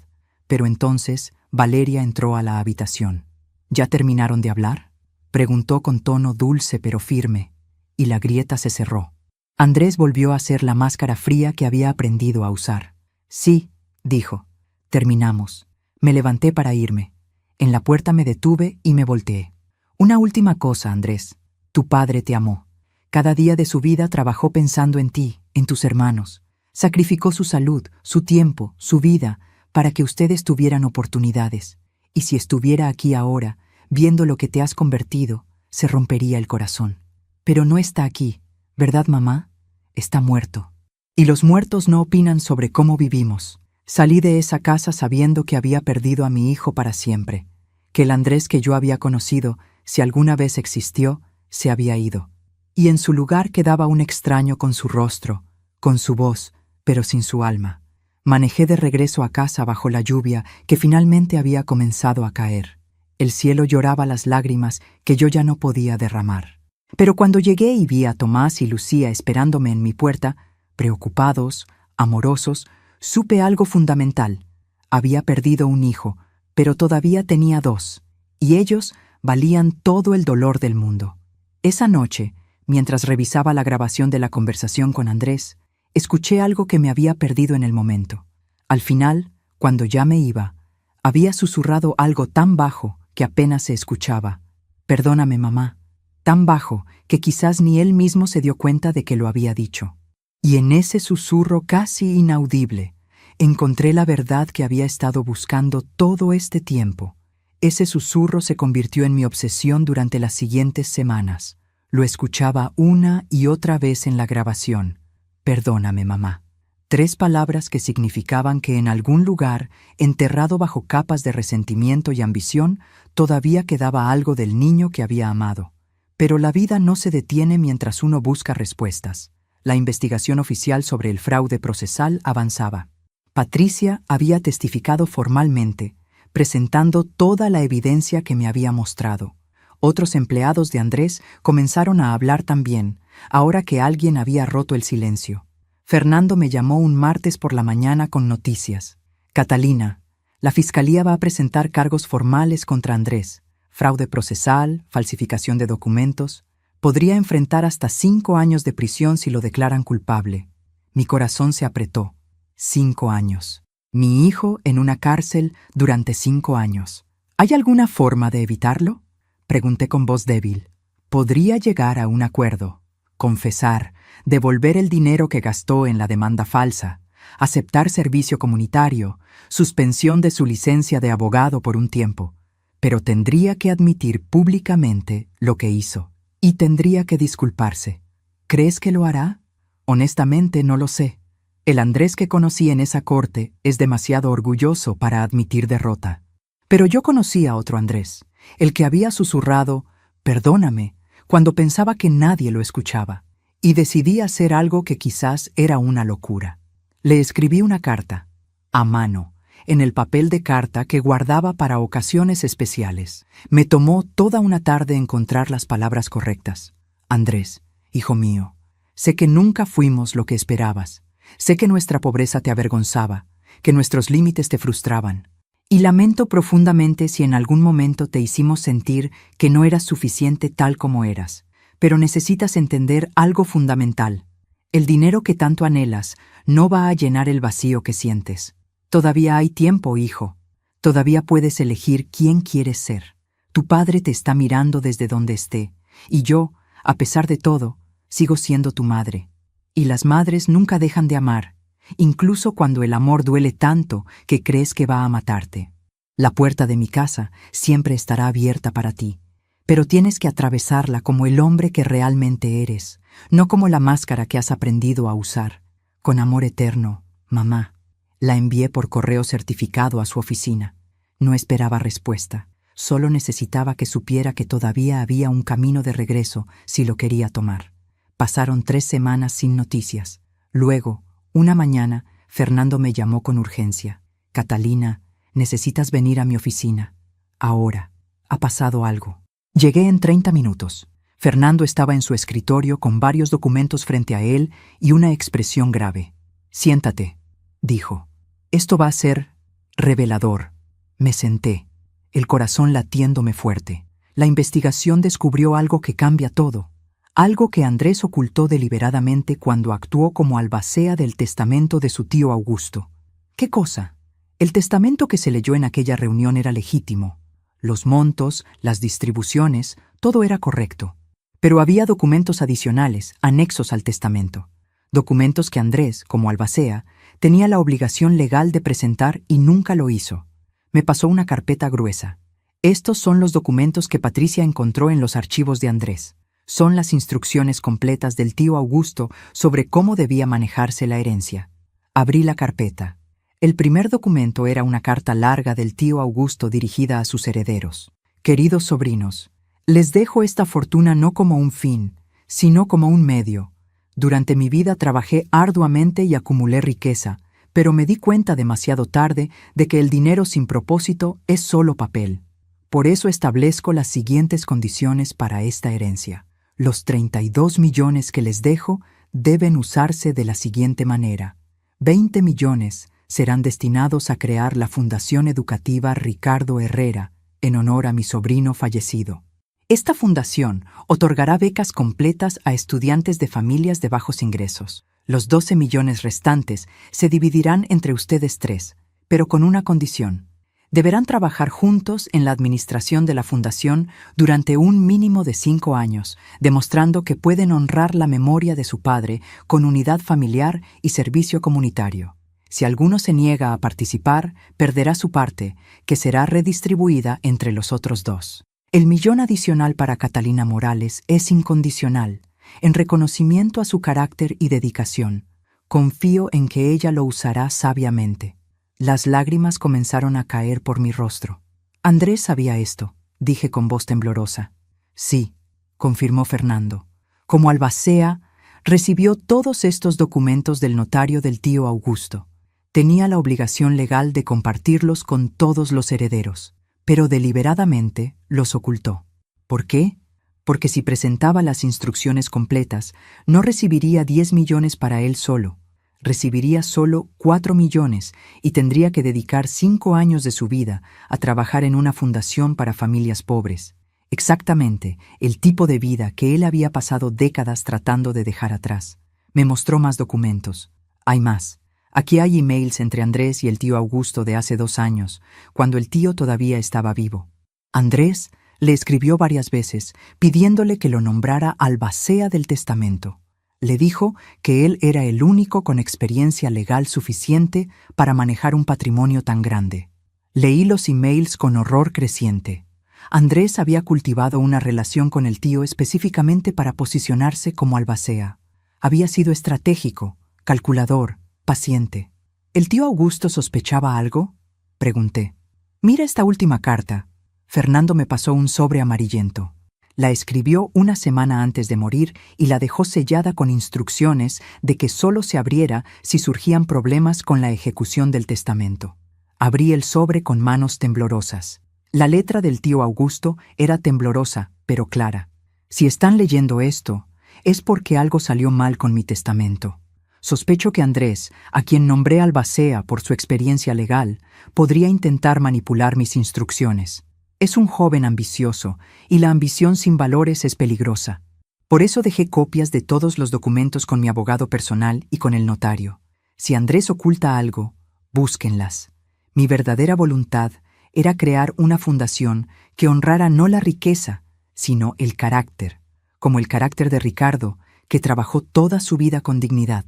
A: Pero entonces Valeria entró a la habitación. ¿Ya terminaron de hablar?, preguntó con tono dulce pero firme, y la grieta se cerró. Andrés volvió a hacer la máscara fría que había aprendido a usar. Sí, dijo. Terminamos. Me levanté para irme. En la puerta me detuve y me volteé. Una última cosa, Andrés. Tu padre te amó. Cada día de su vida trabajó pensando en ti, en tus hermanos. Sacrificó su salud, su tiempo, su vida, para que ustedes tuvieran oportunidades. Y si estuviera aquí ahora, viendo lo que te has convertido, se rompería el corazón. Pero no está aquí, ¿verdad, mamá? Está muerto. Y los muertos no opinan sobre cómo vivimos. Salí de esa casa sabiendo que había perdido a mi hijo para siempre, que el Andrés que yo había conocido, si alguna vez existió, se había ido. Y en su lugar quedaba un extraño con su rostro, con su voz, pero sin su alma. Manejé de regreso a casa bajo la lluvia que finalmente había comenzado a caer. El cielo lloraba las lágrimas que yo ya no podía derramar. Pero cuando llegué y vi a Tomás y Lucía esperándome en mi puerta, preocupados, amorosos, supe algo fundamental. Había perdido un hijo, pero todavía tenía 2, y ellos valían todo el dolor del mundo. Esa noche, mientras revisaba la grabación de la conversación con Andrés, escuché algo que me había perdido en el momento. Al final, cuando ya me iba, había susurrado algo tan bajo que apenas se escuchaba. Perdóname, mamá. Tan bajo que quizás ni él mismo se dio cuenta de que lo había dicho. Y en ese susurro casi inaudible, encontré la verdad que había estado buscando todo este tiempo. Ese susurro se convirtió en mi obsesión durante las siguientes semanas. Lo escuchaba una y otra vez en la grabación. Perdóname, mamá. 3 palabras que significaban que en algún lugar, enterrado bajo capas de resentimiento y ambición, todavía quedaba algo del niño que había amado. Pero la vida no se detiene mientras uno busca respuestas. La investigación oficial sobre el fraude procesal avanzaba. Patricia había testificado formalmente, presentando toda la evidencia que me había mostrado. Otros empleados de Andrés comenzaron a hablar también, ahora que alguien había roto el silencio. Fernando me llamó un martes por la mañana con noticias. Catalina, la fiscalía va a presentar cargos formales contra Andrés. Fraude procesal, falsificación de documentos. Podría enfrentar hasta 5 años de prisión si lo declaran culpable. Mi corazón se apretó. 5 años. Mi hijo en una cárcel durante 5 años. ¿Hay alguna forma de evitarlo? Pregunté con voz débil. Podría llegar a un acuerdo. Confesar, devolver el dinero que gastó en la demanda falsa, aceptar servicio comunitario, suspensión de su licencia de abogado por un tiempo. Pero tendría que admitir públicamente lo que hizo. Y tendría que disculparse. ¿Crees que lo hará? Honestamente no lo sé. El Andrés que conocí en esa corte es demasiado orgulloso para admitir derrota. Pero yo conocí a otro Andrés, el que había susurrado, «Perdóname», cuando pensaba que nadie lo escuchaba, y decidí hacer algo que quizás era una locura. Le escribí una carta, a mano, en el papel de carta que guardaba para ocasiones especiales. Me tomó toda una tarde encontrar las palabras correctas. Andrés, hijo mío, sé que nunca fuimos lo que esperabas. Sé que nuestra pobreza te avergonzaba, que nuestros límites te frustraban. Y lamento profundamente si en algún momento te hicimos sentir que no eras suficiente tal como eras. Pero necesitas entender algo fundamental. El dinero que tanto anhelas no va a llenar el vacío que sientes. Todavía hay tiempo, hijo. Todavía puedes elegir quién quieres ser. Tu padre te está mirando desde donde esté, y yo, a pesar de todo, sigo siendo tu madre. Y las madres nunca dejan de amar, incluso cuando el amor duele tanto que crees que va a matarte. La puerta de mi casa siempre estará abierta para ti, pero tienes que atravesarla como el hombre que realmente eres, no como la máscara que has aprendido a usar. Con amor eterno, mamá. La envié por correo certificado a su oficina. No esperaba respuesta, solo necesitaba que supiera que todavía había un camino de regreso si lo quería tomar. Pasaron 3 semanas sin noticias. Luego, una mañana, Fernando me llamó con urgencia. «Catalina, necesitas venir a mi oficina. Ahora. Ha pasado algo». Llegué en 30 minutos. Fernando estaba en su escritorio con varios documentos frente a él y una expresión grave. «Siéntate», dijo. «Esto va a ser revelador». Me senté, el corazón latiéndome fuerte. La investigación descubrió algo que cambia todo. Algo que Andrés ocultó deliberadamente cuando actuó como albacea del testamento de su tío Augusto. ¿Qué cosa? El testamento que se leyó en aquella reunión era legítimo. Los montos, las distribuciones, todo era correcto. Pero había documentos adicionales, anexos al testamento. Documentos que Andrés, como albacea, tenía la obligación legal de presentar y nunca lo hizo. Me pasó una carpeta gruesa. Estos son los documentos que Patricia encontró en los archivos de Andrés. Son las instrucciones completas del tío Augusto sobre cómo debía manejarse la herencia. Abrí la carpeta. El primer documento era una carta larga del tío Augusto dirigida a sus herederos. «Queridos sobrinos, les dejo esta fortuna no como un fin, sino como un medio. Durante mi vida trabajé arduamente y acumulé riqueza, pero me di cuenta demasiado tarde de que el dinero sin propósito es solo papel. Por eso establezco las siguientes condiciones para esta herencia. Los 32 millones que les dejo deben usarse de la siguiente manera. 20 millones serán destinados a crear la Fundación Educativa Ricardo Herrera, en honor a mi sobrino fallecido. Esta fundación otorgará becas completas a estudiantes de familias de bajos ingresos. Los 12 millones restantes se dividirán entre ustedes 3, pero con una condición. Deberán trabajar juntos en la administración de la fundación durante un mínimo de 5 años, demostrando que pueden honrar la memoria de su padre con unidad familiar y servicio comunitario. Si alguno se niega a participar, perderá su parte, que será redistribuida entre los otros 2. El millón adicional para Catalina Morales es incondicional, en reconocimiento a su carácter y dedicación. Confío en que ella lo usará sabiamente. Las lágrimas comenzaron a caer por mi rostro. Andrés sabía esto, dije con voz temblorosa. Sí, confirmó Fernando. Como albacea, recibió todos estos documentos del notario del tío Augusto. Tenía la obligación legal de compartirlos con todos los herederos, pero deliberadamente los ocultó. ¿Por qué? Porque si presentaba las instrucciones completas, no recibiría 10 millones para él solo. Recibiría solo 4 millones y tendría que dedicar 5 años de su vida a trabajar en una fundación para familias pobres. Exactamente el tipo de vida que él había pasado décadas tratando de dejar atrás. Me mostró más documentos. Hay más. Aquí hay emails entre Andrés y el tío Augusto de hace 2 años, cuando el tío todavía estaba vivo. Andrés le escribió varias veces pidiéndole que lo nombrara albacea del testamento. Le dijo que él era el único con experiencia legal suficiente para manejar un patrimonio tan grande. Leí los emails con horror creciente. Andrés había cultivado una relación con el tío específicamente para posicionarse como albacea. Había sido estratégico, calculador, paciente. ¿El tío Augusto sospechaba algo?, pregunté. Mira esta última carta. Fernando me pasó un sobre amarillento. La escribió una semana antes de morir y la dejó sellada con instrucciones de que solo se abriera si surgían problemas con la ejecución del testamento. Abrí el sobre con manos temblorosas. La letra del tío Augusto era temblorosa, pero clara. Si están leyendo esto, es porque algo salió mal con mi testamento. Sospecho que Andrés, a quien nombré albacea por su experiencia legal, podría intentar manipular mis instrucciones. Es un joven ambicioso, y la ambición sin valores es peligrosa. Por eso dejé copias de todos los documentos con mi abogado personal y con el notario. Si Andrés oculta algo, búsquenlas. Mi verdadera voluntad era crear una fundación que honrara no la riqueza, sino el carácter, como el carácter de Ricardo, que trabajó toda su vida con dignidad,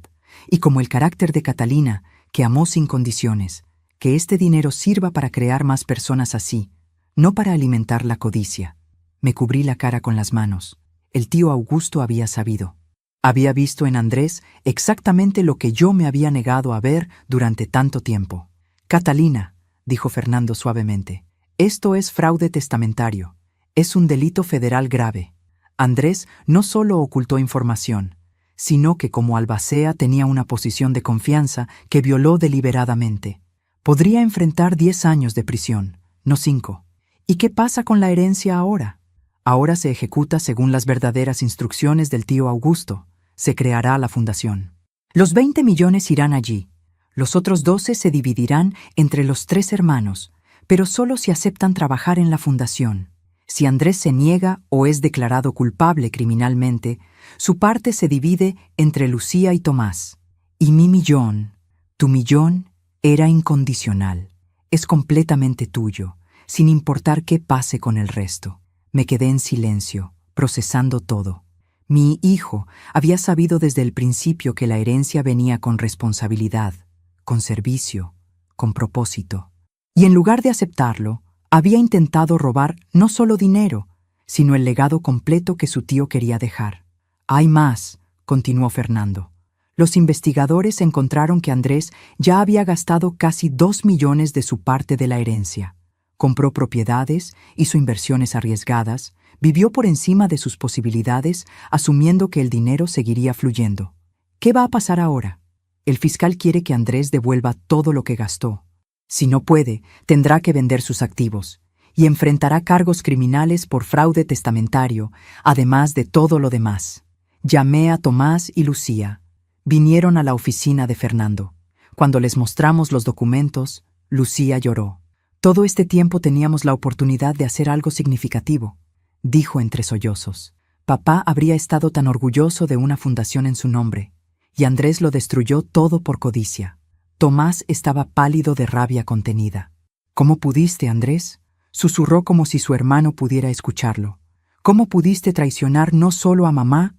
A: y como el carácter de Catalina, que amó sin condiciones. Que este dinero sirva para crear más personas así, no para alimentar la codicia. Me cubrí la cara con las manos. El tío Augusto había sabido. Había visto en Andrés exactamente lo que yo me había negado a ver durante tanto tiempo. Catalina, dijo Fernando suavemente, esto es fraude testamentario. Es un delito federal grave. Andrés no solo ocultó información, sino que como albacea tenía una posición de confianza que violó deliberadamente. Podría enfrentar 10 años de prisión, no 5. ¿Y qué pasa con la herencia ahora? Ahora se ejecuta según las verdaderas instrucciones del tío Augusto. Se creará la fundación. Los 20 millones irán allí. Los otros 12 se dividirán entre los 3 hermanos, pero solo si aceptan trabajar en la fundación. Si Andrés se niega o es declarado culpable criminalmente, su parte se divide entre Lucía y Tomás. Y mi millón, tu millón, era incondicional. Es completamente tuyo, sin importar qué pase con el resto. Me quedé en silencio, procesando todo. Mi hijo había sabido desde el principio que la herencia venía con responsabilidad, con servicio, con propósito. Y en lugar de aceptarlo, había intentado robar no solo dinero, sino el legado completo que su tío quería dejar. Hay más, continuó Fernando. Los investigadores encontraron que Andrés ya había gastado casi 2 millones de su parte de la herencia. Compró propiedades, hizo inversiones arriesgadas, vivió por encima de sus posibilidades, asumiendo que el dinero seguiría fluyendo. ¿Qué va a pasar ahora? El fiscal quiere que Andrés devuelva todo lo que gastó. Si no puede, tendrá que vender sus activos y enfrentará cargos criminales por fraude testamentario, además de todo lo demás. Llamé a Tomás y Lucía. Vinieron a la oficina de Fernando. Cuando les mostramos los documentos, Lucía lloró. Todo este tiempo teníamos la oportunidad de hacer algo significativo, dijo entre sollozos. Papá habría estado tan orgulloso de una fundación en su nombre, y Andrés lo destruyó todo por codicia. Tomás estaba pálido de rabia contenida. ¿Cómo pudiste, Andrés? Susurró como si su hermano pudiera escucharlo. ¿Cómo pudiste traicionar no solo a mamá,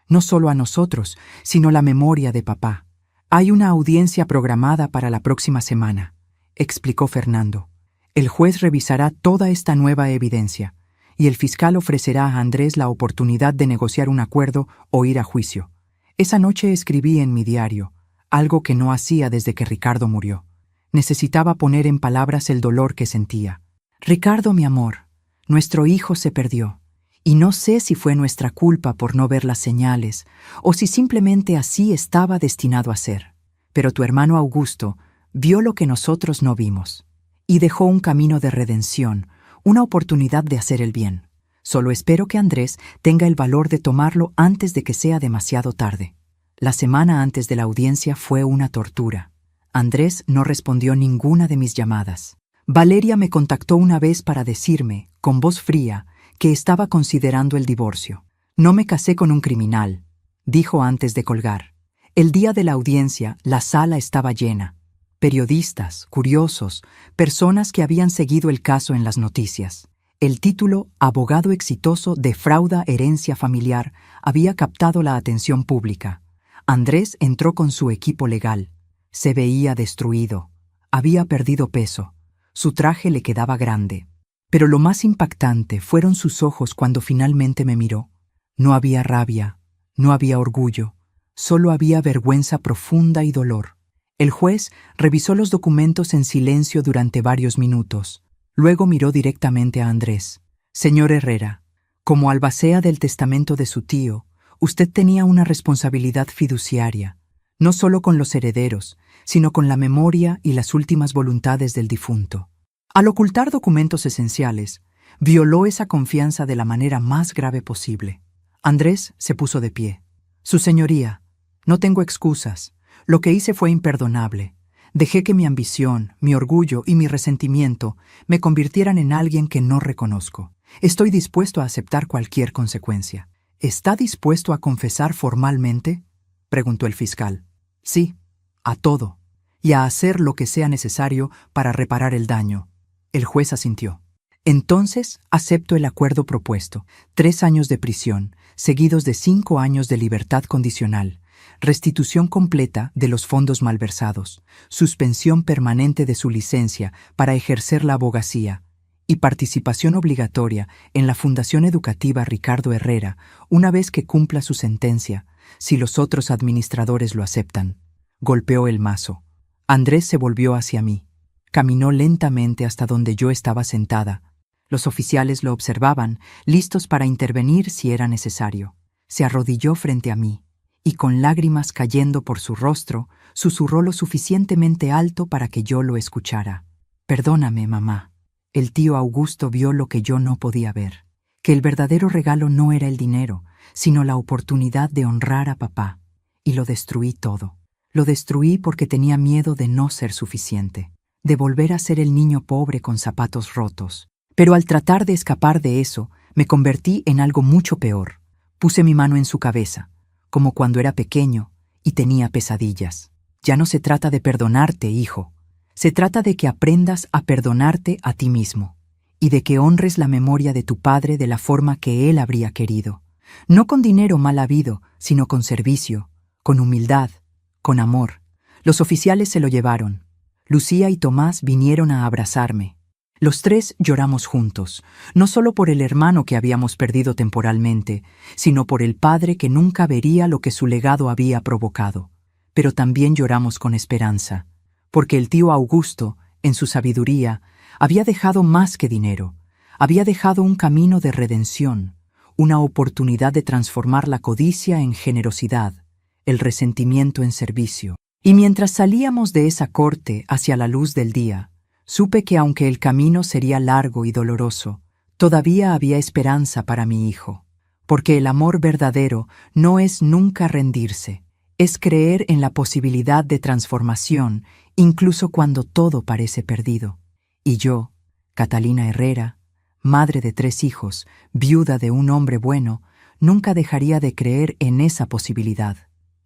A: no solo a nosotros, sino la memoria de papá? Hay una audiencia programada para la próxima semana, explicó Fernando. El juez revisará toda esta nueva evidencia, y el fiscal ofrecerá a Andrés la oportunidad de negociar un acuerdo o ir a juicio. Esa noche escribí en mi diario, algo que no hacía desde que Ricardo murió. Necesitaba poner en palabras el dolor que sentía. Ricardo, mi amor, nuestro hijo se perdió, y no sé si fue nuestra culpa por no ver las señales, o si simplemente así estaba destinado a ser. Pero tu hermano Augusto vio lo que nosotros no vimos, y dejó un camino de redención, una oportunidad de hacer el bien. Solo espero que Andrés tenga el valor de tomarlo antes de que sea demasiado tarde. La semana antes de la audiencia fue una tortura. Andrés no respondió ninguna de mis llamadas. Valeria me contactó una vez para decirme, con voz fría, que estaba considerando el divorcio. No me casé con un criminal, dijo antes de colgar. El día de la audiencia, la sala estaba llena. Periodistas, curiosos, personas que habían seguido el caso en las noticias. El título «Abogado exitoso defrauda herencia familiar» había captado la atención pública. Andrés entró con su equipo legal. Se veía destruido. Había perdido peso. Su traje le quedaba grande. Pero lo más impactante fueron sus ojos cuando finalmente me miró. No había rabia, no había orgullo, solo había vergüenza profunda y dolor. El juez revisó los documentos en silencio durante varios minutos. Luego miró directamente a Andrés. Señor Herrera, como albacea del testamento de su tío, usted tenía una responsabilidad fiduciaria, no solo con los herederos, sino con la memoria y las últimas voluntades del difunto. Al ocultar documentos esenciales, violó esa confianza de la manera más grave posible. Andrés se puso de pie. Su señoría, no tengo excusas. Lo que hice fue imperdonable. Dejé que mi ambición, mi orgullo y mi resentimiento me convirtieran en alguien que no reconozco. Estoy dispuesto a aceptar cualquier consecuencia. ¿Está dispuesto a confesar formalmente?, preguntó el fiscal. Sí, a todo, y a hacer lo que sea necesario para reparar el daño. El juez asintió. Entonces acepto el acuerdo propuesto: 3 años de prisión, seguidos de 5 años de libertad condicional, restitución completa de los fondos malversados, suspensión permanente de su licencia para ejercer la abogacía y participación obligatoria en la Fundación Educativa Ricardo Herrera una vez que cumpla su sentencia, si los otros administradores lo aceptan. Golpeó el mazo. Andrés se volvió hacia mí. Caminó lentamente hasta donde yo estaba sentada. Los oficiales lo observaban, listos para intervenir si era necesario. Se arrodilló frente a mí y, con lágrimas cayendo por su rostro, susurró lo suficientemente alto para que yo lo escuchara. Perdóname, mamá. El tío Augusto vio lo que yo no podía ver, que el verdadero regalo no era el dinero, sino la oportunidad de honrar a papá. Y lo destruí todo. Lo destruí porque tenía miedo de no ser suficiente, de volver a ser el niño pobre con zapatos rotos. Pero al tratar de escapar de eso, me convertí en algo mucho peor. Puse mi mano en su cabeza, como cuando era pequeño y tenía pesadillas. Ya no se trata de perdonarte, hijo. Se trata de que aprendas a perdonarte a ti mismo y de que honres la memoria de tu padre de la forma que él habría querido. No con dinero mal habido, sino con servicio, con humildad, con amor. Los oficiales se lo llevaron. Lucía y Tomás vinieron a abrazarme. Los 3 lloramos juntos, no solo por el hermano que habíamos perdido temporalmente, sino por el padre que nunca vería lo que su legado había provocado. Pero también lloramos con esperanza, porque el tío Augusto, en su sabiduría, había dejado más que dinero. Había dejado un camino de redención, una oportunidad de transformar la codicia en generosidad, el resentimiento en servicio. Y mientras salíamos de esa corte hacia la luz del día, supe que aunque el camino sería largo y doloroso, todavía había esperanza para mi hijo, porque el amor verdadero no es nunca rendirse, es creer en la posibilidad de transformación incluso cuando todo parece perdido. Y yo, Catalina Herrera, madre de 3 hijos, viuda de un hombre bueno, nunca dejaría de creer en esa posibilidad.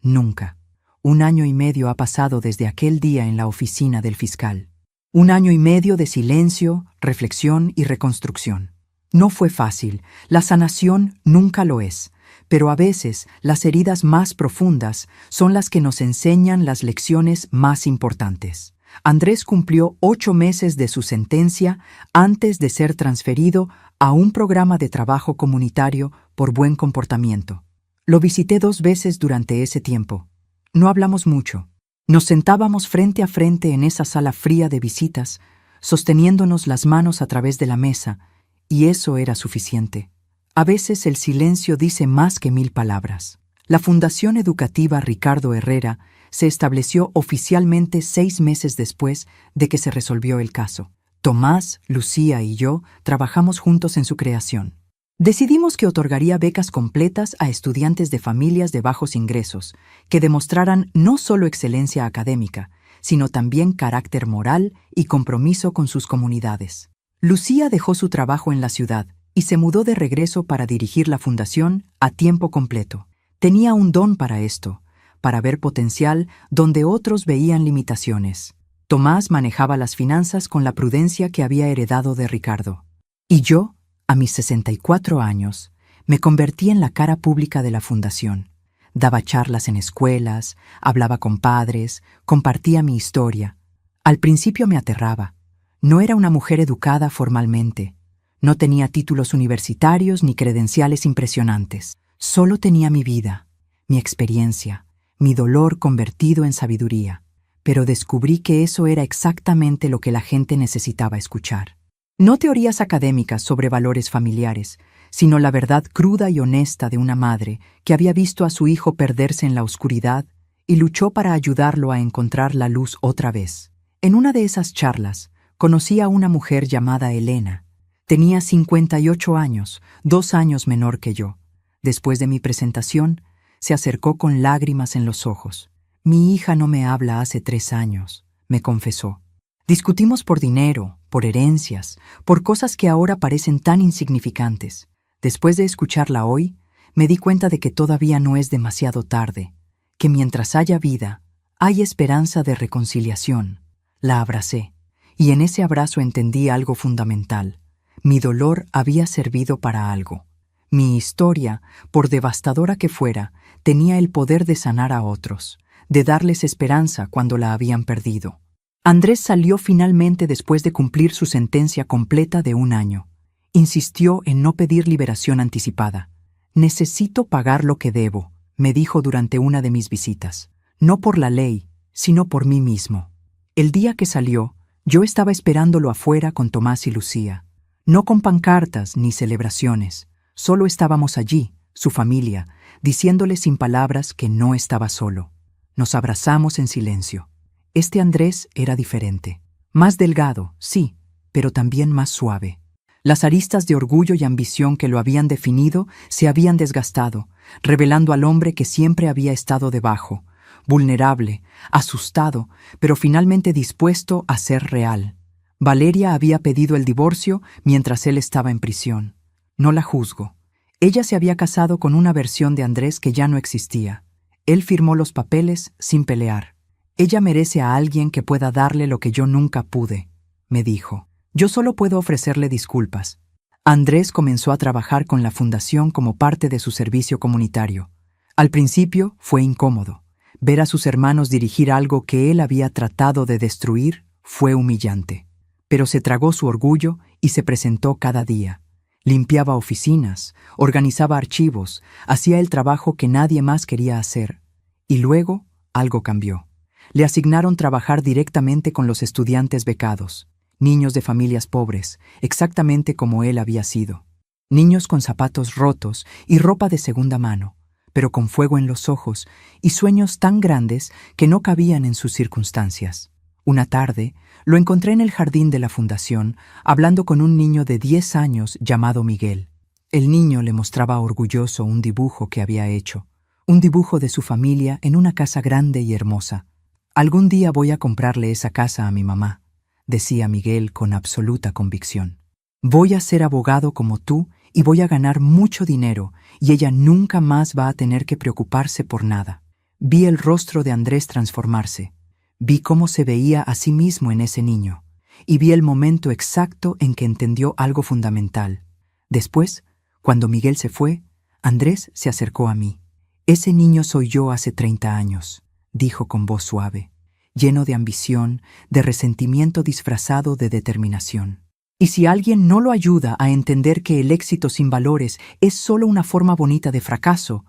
A: Nunca. 1 año y medio ha pasado desde aquel día en la oficina del fiscal. 1 año y medio de silencio, reflexión y reconstrucción. No fue fácil, la sanación nunca lo es, pero a veces las heridas más profundas son las que nos enseñan las lecciones más importantes. Andrés cumplió 8 meses de su sentencia antes de ser transferido a un programa de trabajo comunitario por buen comportamiento. Lo visité 2 veces durante ese tiempo. No hablamos mucho. Nos sentábamos frente a frente en esa sala fría de visitas, sosteniéndonos las manos a través de la mesa, y eso era suficiente. A veces el silencio dice más que 1000 palabras. La Fundación Educativa Ricardo Herrera se estableció oficialmente 6 meses después de que se resolvió el caso. Tomás, Lucía y yo trabajamos juntos en su creación. Decidimos que otorgaría becas completas a estudiantes de familias de bajos ingresos, que demostraran no solo excelencia académica, sino también carácter moral y compromiso con sus comunidades. Lucía dejó su trabajo en la ciudad y se mudó de regreso para dirigir la fundación a tiempo completo. Tenía un don para esto, para ver potencial donde otros veían limitaciones. Tomás manejaba las finanzas con la prudencia que había heredado de Ricardo. Y yo, a mis 64 años, me convertí en la cara pública de la fundación. Daba charlas en escuelas, hablaba con padres, compartía mi historia. Al principio me aterraba. No era una mujer educada formalmente. No tenía títulos universitarios ni credenciales impresionantes. Solo tenía mi vida, mi experiencia, mi dolor convertido en sabiduría. Pero descubrí que eso era exactamente lo que la gente necesitaba escuchar. No teorías académicas sobre valores familiares, sino la verdad cruda y honesta de una madre que había visto a su hijo perderse en la oscuridad y luchó para ayudarlo a encontrar la luz otra vez. En una de esas charlas, conocí a una mujer llamada Elena. Tenía 58 años, 2 años menor que yo. Después de mi presentación, se acercó con lágrimas en los ojos. Mi hija no me habla hace 3 años, me confesó. Discutimos por dinero, por herencias, por cosas que ahora parecen tan insignificantes. Después de escucharla hoy, me di cuenta de que todavía no es demasiado tarde, que mientras haya vida, hay esperanza de reconciliación. La abracé, y en ese abrazo entendí algo fundamental. Mi dolor había servido para algo. Mi historia, por devastadora que fuera, tenía el poder de sanar a otros, de darles esperanza cuando la habían perdido. Andrés salió finalmente después de cumplir su sentencia completa de 1 año. Insistió en no pedir liberación anticipada. «Necesito pagar lo que debo», me dijo durante una de mis visitas. No por la ley, sino por mí mismo. El día que salió, yo estaba esperándolo afuera con Tomás y Lucía. No con pancartas ni celebraciones. Solo estábamos allí, su familia, diciéndole sin palabras que no estaba solo. Nos abrazamos en silencio. Este Andrés era diferente. Más delgado, sí, pero también más suave. Las aristas de orgullo y ambición que lo habían definido se habían desgastado, revelando al hombre que siempre había estado debajo, vulnerable, asustado, pero finalmente dispuesto a ser real. Valeria había pedido el divorcio mientras él estaba en prisión. No la juzgo. Ella se había casado con una versión de Andrés que ya no existía. Él firmó los papeles sin pelear. Ella merece a alguien que pueda darle lo que yo nunca pude, me dijo. Yo solo puedo ofrecerle disculpas. Andrés comenzó a trabajar con la fundación como parte de su servicio comunitario. Al principio fue incómodo. Ver a sus hermanos dirigir algo que él había tratado de destruir fue humillante. Pero se tragó su orgullo y se presentó cada día. Limpiaba oficinas, organizaba archivos, hacía el trabajo que nadie más quería hacer. Y luego algo cambió. Le asignaron trabajar directamente con los estudiantes becados, niños de familias pobres, exactamente como él había sido. Niños con zapatos rotos y ropa de segunda mano, pero con fuego en los ojos y sueños tan grandes que no cabían en sus circunstancias. Una tarde, lo encontré en el jardín de la fundación, hablando con un niño de 10 años llamado Miguel. El niño le mostraba orgulloso un dibujo que había hecho, un dibujo de su familia en una casa grande y hermosa. «Algún día voy a comprarle esa casa a mi mamá», decía Miguel con absoluta convicción. «Voy a ser abogado como tú y voy a ganar mucho dinero y ella nunca más va a tener que preocuparse por nada». Vi el rostro de Andrés transformarse. Vi cómo se veía a sí mismo en ese niño y vi el momento exacto en que entendió algo fundamental. Después, cuando Miguel se fue, Andrés se acercó a mí. «Ese niño soy yo hace 30 años», dijo con voz suave. lleno de ambición, de resentimiento disfrazado de determinación. Y si alguien no lo ayuda a entender que el éxito sin valores es solo una forma bonita de fracaso,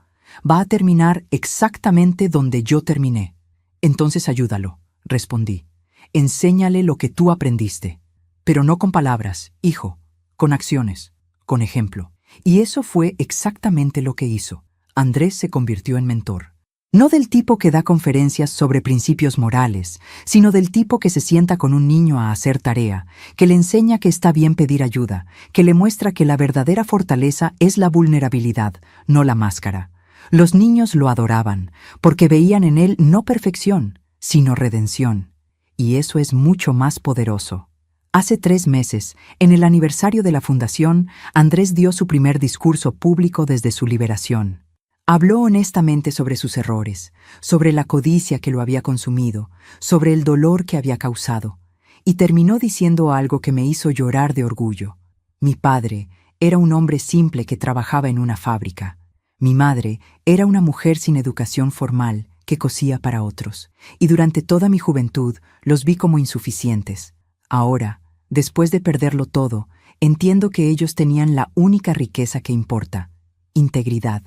A: va a terminar exactamente donde yo terminé. Entonces ayúdalo, respondí. Enséñale lo que tú aprendiste. Pero no con palabras, hijo, con acciones, con ejemplo. Y eso fue exactamente lo que hizo. Andrés se convirtió en mentor. No del tipo que da conferencias sobre principios morales, sino del tipo que se sienta con un niño a hacer tarea, que le enseña que está bien pedir ayuda, que le muestra que la verdadera fortaleza es la vulnerabilidad, no la máscara. Los niños lo adoraban, porque veían en él no perfección, sino redención. Y eso es mucho más poderoso. Hace 3 meses, en el aniversario de la fundación, Andrés dio su primer discurso público desde su liberación. Habló honestamente sobre sus errores, sobre la codicia que lo había consumido, sobre el dolor que había causado, y terminó diciendo algo que me hizo llorar de orgullo. Mi padre era un hombre simple que trabajaba en una fábrica. Mi madre era una mujer sin educación formal que cosía para otros, y durante toda mi juventud los vi como insuficientes. Ahora, después de perderlo todo, entiendo que ellos tenían la única riqueza que importa: integridad.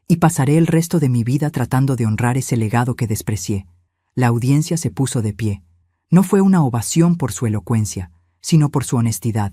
A: Y pasaré el resto de mi vida tratando de honrar ese legado que desprecié. La audiencia se puso de pie. No fue una ovación por su elocuencia, sino por su honestidad,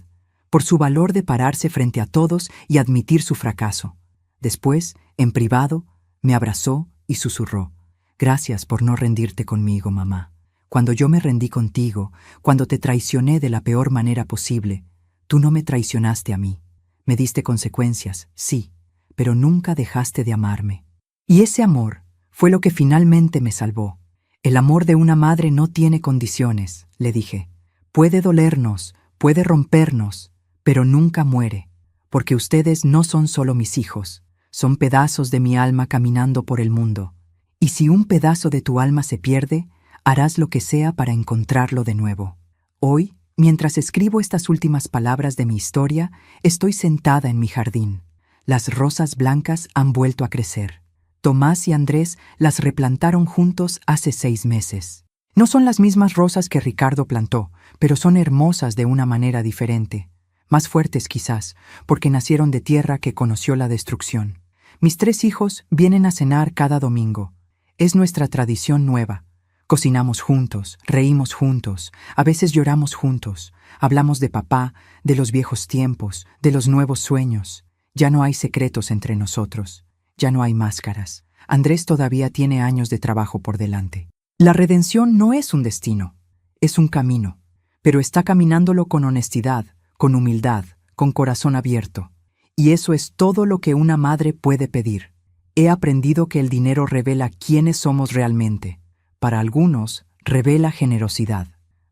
A: por su valor de pararse frente a todos y admitir su fracaso. Después, en privado, me abrazó y susurró: «Gracias por no rendirte conmigo, mamá. Cuando yo me rendí contigo, cuando te traicioné de la peor manera posible, tú no me traicionaste a mí. Me diste consecuencias, sí, pero nunca dejaste de amarme». Y ese amor fue lo que finalmente me salvó. El amor de una madre no tiene condiciones, le dije. Puede dolernos, puede rompernos, pero nunca muere, porque ustedes no son solo mis hijos, son pedazos de mi alma caminando por el mundo. Y si un pedazo de tu alma se pierde, harás lo que sea para encontrarlo de nuevo. Hoy, mientras escribo estas últimas palabras de mi historia, estoy sentada en mi jardín. Las rosas blancas han vuelto a crecer. Tomás y Andrés las replantaron juntos hace 6 meses. No son las mismas rosas que Ricardo plantó, pero son hermosas de una manera diferente. Más fuertes quizás, porque nacieron de tierra que conoció la destrucción. Mis 3 hijos vienen a cenar cada domingo. Es nuestra tradición nueva. Cocinamos juntos, reímos juntos, a veces lloramos juntos, hablamos de papá, de los viejos tiempos, de los nuevos sueños. Ya no hay secretos entre nosotros, ya no hay máscaras. Andrés todavía tiene años de trabajo por delante. La redención no es un destino, es un camino, pero está caminándolo con honestidad, con humildad, con corazón abierto. Y eso es todo lo que una madre puede pedir. He aprendido que el dinero revela quiénes somos realmente. Para algunos, revela generosidad.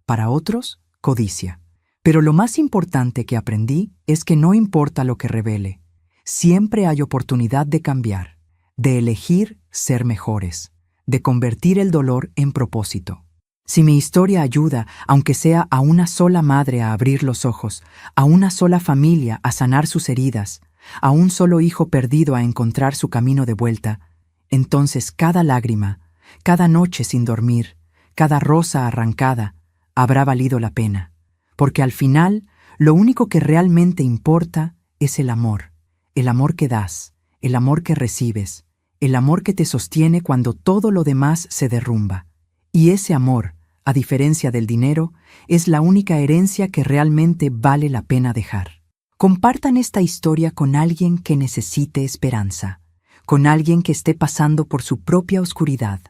A: Para otros, codicia. Pero lo más importante que aprendí es que no importa lo que revele. Siempre hay oportunidad de cambiar, de elegir ser mejores, de convertir el dolor en propósito. Si mi historia ayuda, aunque sea a una sola madre a abrir los ojos, a una sola familia a sanar sus heridas, a un solo hijo perdido a encontrar su camino de vuelta, entonces cada lágrima, cada noche sin dormir, cada rosa arrancada, habrá valido la pena. Porque al final, lo único que realmente importa es el amor que das, el amor que recibes, el amor que te sostiene cuando todo lo demás se derrumba. Y ese amor, a diferencia del dinero, es la única herencia que realmente vale la pena dejar. Compartan esta historia con alguien que necesite esperanza, con alguien que esté pasando por su propia oscuridad.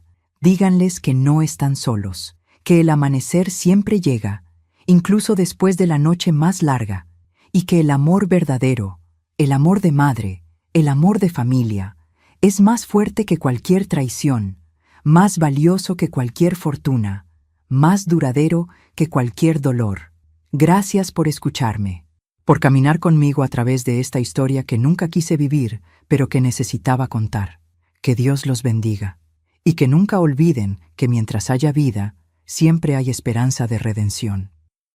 A: Díganles que no están solos, que el amanecer siempre llega, incluso después de la noche más larga, y que el amor verdadero, el amor de madre, el amor de familia, es más fuerte que cualquier traición, más valioso que cualquier fortuna, más duradero que cualquier dolor. Gracias por escucharme, por caminar conmigo a través de esta historia que nunca quise vivir, pero que necesitaba contar. Que Dios los bendiga, y que nunca olviden que mientras haya vida, siempre hay esperanza de redención.